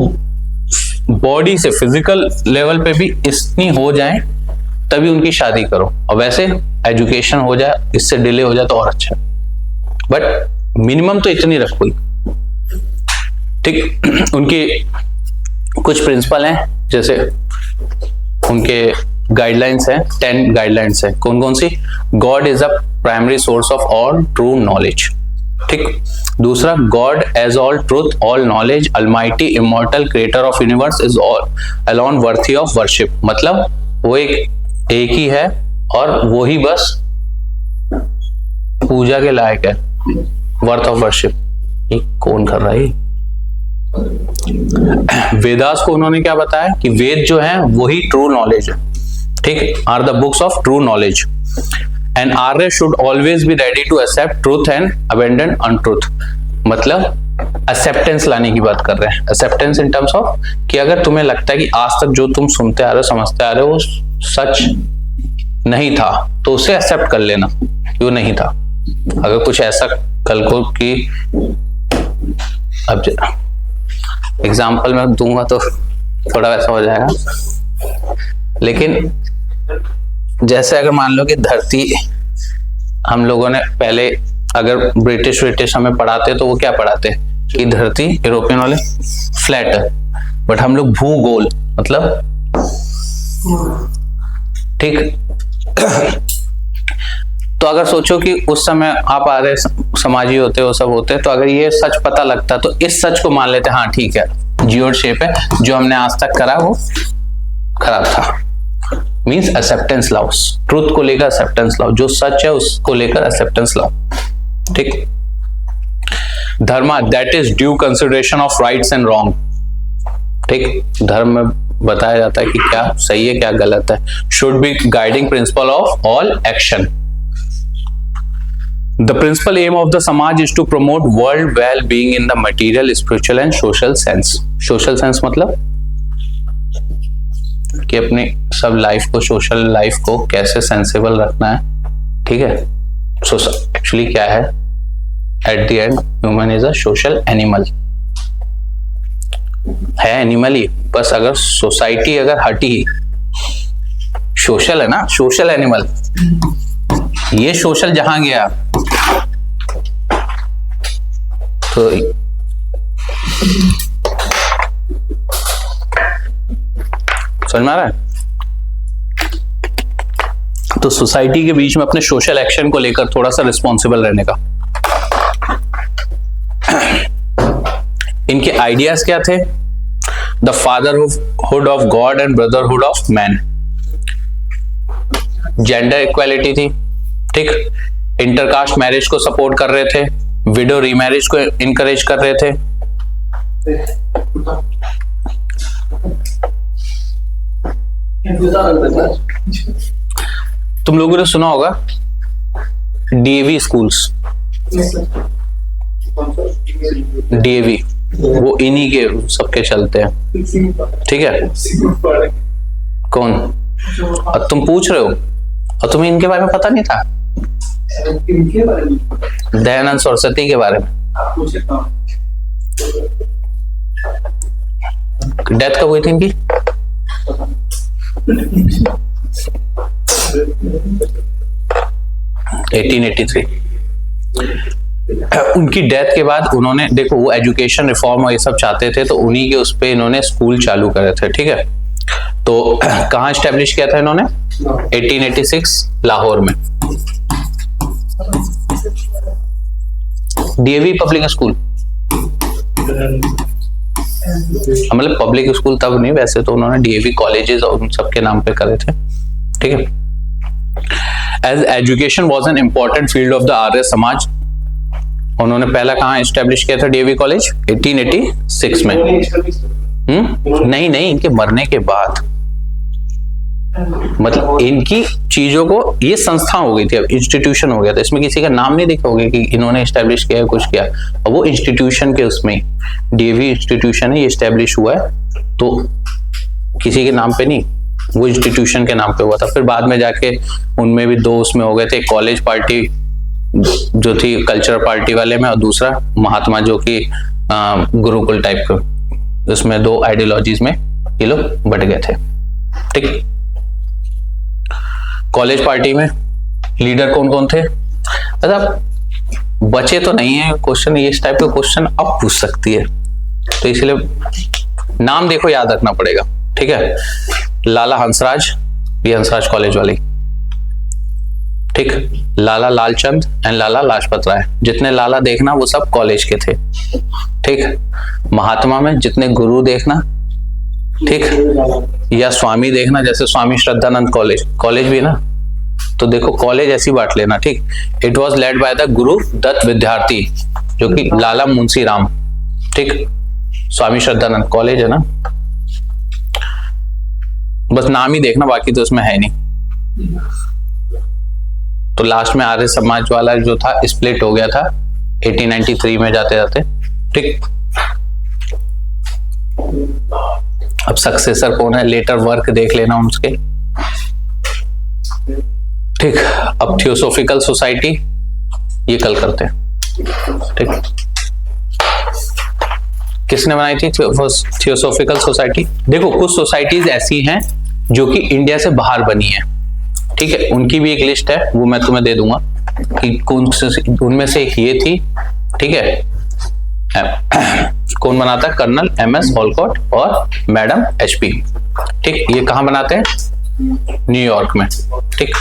बॉडी से, फिजिकल लेवल पे भी इतनी हो जाए तभी उनकी शादी करो, और वैसे एजुकेशन हो जाए, इससे डिले हो जाए तो और अच्छा, बट मिनिमम तो इतनी रखो, ठीक। उनके कुछ प्रिंसिपल हैं, जैसे उनके गाइडलाइंस हैं, 10 गाइडलाइंस हैं। कौन कौन सी? God is a primary source of all true knowledge, ठीक। दूसरा, God as all truth, all knowledge, almighty, immortal, creator of universe, is all alone worthy of worship, मतलब वो एक ही है और वो ही बस पूजा के लायक है, वर्थ ऑफ वर्शिप। ये कौन कर रहा है? वेदास को उन्होंने क्या बताया कि वेद जो है वही ट्रू नॉलेज है, ठीक, are the books of true knowledge, and Arya should always be ready to accept truth and abandon untruth. मतलब एक्सेप्टेंस लाने की बात कर रहे हैं, एक्सेप्टेंस इन टर्म्स ऑफ कि अगर तुम्हें लगता है कि आज तक जो तुम सुनते आ रहे हो समझते आ रहे हो वो सच नहीं था, तो उसे एक्सेप्ट कर लेना कि वो नहीं था। अगर कुछ ऐसा कल को कि अब एग्जाम्पल मैं दूंगा तो थोड़ा वैसा हो जाएगा, लेकिन जैसे अगर मान लो कि धरती, हम लोगों ने पहले अगर ब्रिटिश हमें पढ़ाते तो वो क्या पढ़ाते कि धरती, यूरोपियन वाले, फ्लैट है, बट हम लोग भूगोल मतलब, ठीक। तो अगर सोचो कि उस समय आप आ रहे समाजी होते हो, सब होते, तो अगर ये सच पता लगता तो इस सच को मान लेते, हाँ ठीक है जियोड शेप है, जो हमने आज तक करा वो खराब था। मीन्स एक्सेप्टेंस लाओ, ट्रूथ को लेकर एक्सेप्टेंस लाओ, जो सच है उसको लेकर एक्सेप्टेंस लाओ, ठीक। Dharma, that is due consideration of rights and wrong, ठीक। धर्म में बताया जाता है कि क्या सही है क्या गलत है। Should be guiding principle of all action. The principal aim of the Samaj is to promote world well-being in the material, spiritual and social sense. Social sense मतलब कि अपनी सब लाइफ को, सोशल लाइफ को कैसे सेंसिबल रखना है, ठीक है। सो एक्चुअली क्या है, at the end human is a social animal, है एनिमल ही, बस अगर सोसाइटी अगर हटी, सोशल है ना, सोशल एनिमल, ये सोशल जहां गया तो समझ में आ रहा है। तो सोसाइटी के बीच में अपने सोशल एक्शन को लेकर थोड़ा सा रिस्पॉन्सिबल रहने का। इनके आइडियाज क्या थे? The fatherhood of God and brotherhood of man, gender equality थी, ठीक। इंटरकास्ट मैरिज को सपोर्ट कर रहे थे, विडो रीमैरिज को इनकरेज कर रहे थे, तुम लोगों ने सुना होगा डीएवी स्कूल्स, डीएवी वो इन्हीं के सबके चलते हैं, ठीक है। कौन? और तुम पूछ रहे हो और तुम्हें इनके बारे में पता नहीं था? दयानंद सरस्वती के बारे में डेथ कब हुई थी इनकी? 1883। उनकी डेथ के बाद उन्होंने, देखो वो एजुकेशन रिफॉर्म और ये सब चाहते थे, तो उन्हीं के उस पे इन्होंने स्कूल चालू करे थे, ठीक है। तो कहाँ एस्टेब्लिश किया था इन्होंने? 1886 लाहौर में, डीएवी पब्लिक स्कूल, मतलब पब्लिक स्कूल तब नहीं, वैसे तो उन्होंने डीएवी कॉलेजेस और उन सबके नाम पे करे थे, ठीक है। As education was an important field of the Arya Samaj, उन्होंने पहला कहाँ एस्टेब्लिश किया था डीएवी कॉलेज? 1886 में। नहीं, इनके मरने के बाद, मतलब इनकी चीजों को, ये संस्था हो गई थी, अब इंस्टीट्यूशन हो गया था, इसमें किसी का नाम नहीं देखोगे कि इन्होंने एस्टेब्लिश किया है कुछ किया, और वो इंस्टीट्यूशन के उसमें डीएवी इंस्टीट्यूशन है, ये एस्टेब्लिश हुआ है, तो किसी के नाम पे नहीं, वो इंस्टीट्यूशन के नाम पे हुआ था। फिर बाद में जाके उनमें भी दो उसमें हो गए थे, कॉलेज पार्टी जो थी कल्चरल पार्टी वाले में, और दूसरा महात्मा जो कि गुरुकुल टाइप के, उसमें दो आइडियोलॉजीज में ये लोग बट गए थे, ठीक। कॉलेज पार्टी में लीडर कौन कौन थे? अच्छा बचे तो नहीं है क्वेश्चन, इस टाइप के क्वेश्चन अब पूछ सकती है, तो इसलिए नाम देखो याद रखना पड़ेगा, ठीक है। लाला हंसराज, ये हंसराज कॉलेज वाली, ठीक। लाला लालचंद एंड लाला लाजपत राय, जितने लाला देखना वो सब कॉलेज के थे, ठीक। महात्मा में जितने गुरु देखना, ठीक, या स्वामी देखना, जैसे स्वामी श्रद्धानंद कॉलेज भी है ना, तो देखो कॉलेज ऐसी बांट लेना, ठीक। It was led by the Guru Dutt विद्यार्थी, जो कि लाला मुंशी राम, ठीक। स्वामी श्रद्धानंद कॉलेज है ना, बस नाम ही देखना, बाकी तो उसमें है नहीं। तो लास्ट में आर्य समाज वाला जो था स्प्लिट हो गया था 1893 में जाते जाते, ठीक। अब सक्सेसर कौन है, लेटर वर्क देख लेना उसके, ठीक। अब थियोसोफिकल सोसाइटी ये कल करते हैं, ठीक। किसने बनाई थी थियोसोफिकल सोसाइटी? देखो कुछ सोसाइटीज ऐसी हैं जो कि इंडिया से बाहर बनी है, ठीक है, उनकी भी एक लिस्ट है, वो मैं तुम्हें दे दूंगा कि कौन से, उनमें से एक ये थी, ठीक है। कौन बनाता है? कर्नल MS हॉलकॉट और मैडम HP, ठीक। ये कहाँ बनाते हैं? न्यूयॉर्क में, ठीक।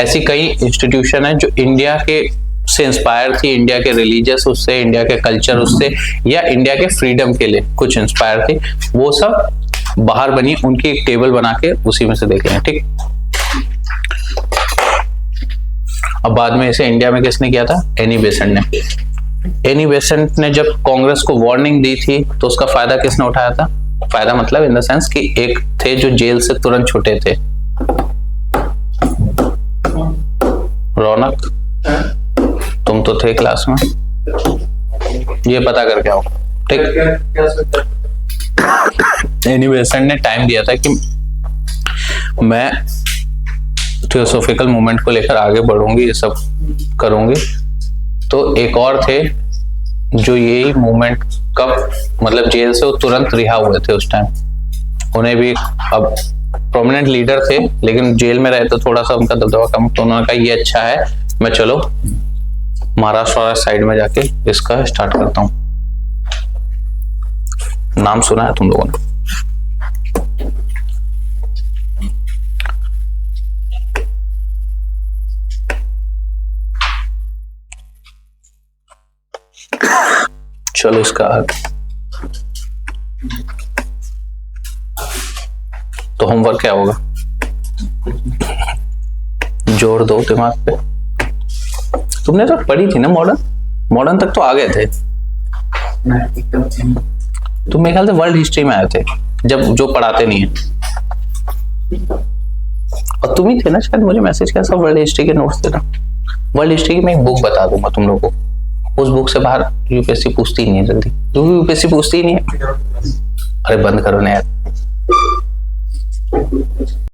ऐसी कई इंस्टीट्यूशन है जो इंडिया के से इंस्पायर थी, इंडिया के रिलीजियस उससे, इंडिया के कल्चर उससे, या इंडिया के फ्रीडम के लिए कुछ इंस्पायर थी, वो सब बाहर बनी। उनकी एक टेबल बना के उसी में से देख लें, ठीक। अब बाद में इसे इंडिया में किसने किया था? एनी बेसेंट ने। एनी बेसेंट ने जब कांग्रेस को वार्निंग दी थी तो उसका फायदा किसने उठाया था? फायदा मतलब इन द सेंस कि एक थे जो जेल से तुरंत छूटे थे, रौनक, तुम तो थे क्लास में, ये पता करके आओ, ठीक। एनी बेसेंट ने टाइम दिया था कि मैं थियोसोफिकल मूवमेंट को लेकर आगे बढ़ूंगी, ये सब करूंगी। तो एक और थे जो यही मूवमेंट कब, मतलब जेल से वो तुरंत रिहा हुए थे उस टाइम, उन्हें भी, अब प्रोमिनेंट लीडर थे लेकिन जेल में रहे तो थोड़ा सा उनका दबदबा कम, तो उन्होंने कहा ये अच्छा है, मैं चलो महाराष्ट्र साइड में जाके इसका स्टार्ट करता हूँ। नाम सुना है तुम लोगों ने? चलो इसका तो होमवर्क क्या होगा? जोड़ दो दिमाग पे। तुमने तो पढ़ी थी ना मॉडर्न, मॉडर्न तक तो आ गए थे तुम, मेरे ख्याल से वर्ल्ड हिस्ट्री में आए थे जब, जो पढ़ाते नहीं है। और तुम ही थे ना शायद, मुझे मैसेज किया सब वर्ल्ड हिस्ट्री के नोट्स देना। वर्ल्ड हिस्ट्री की मैं एक बुक बता दूंगा तुम लोगों को, उस बुक से बाहर यूपीएससी पूछती ही नहीं है जल्दी, क्योंकि यूपीएससी पूछती ही नहीं है। अरे बंद करो ना यार।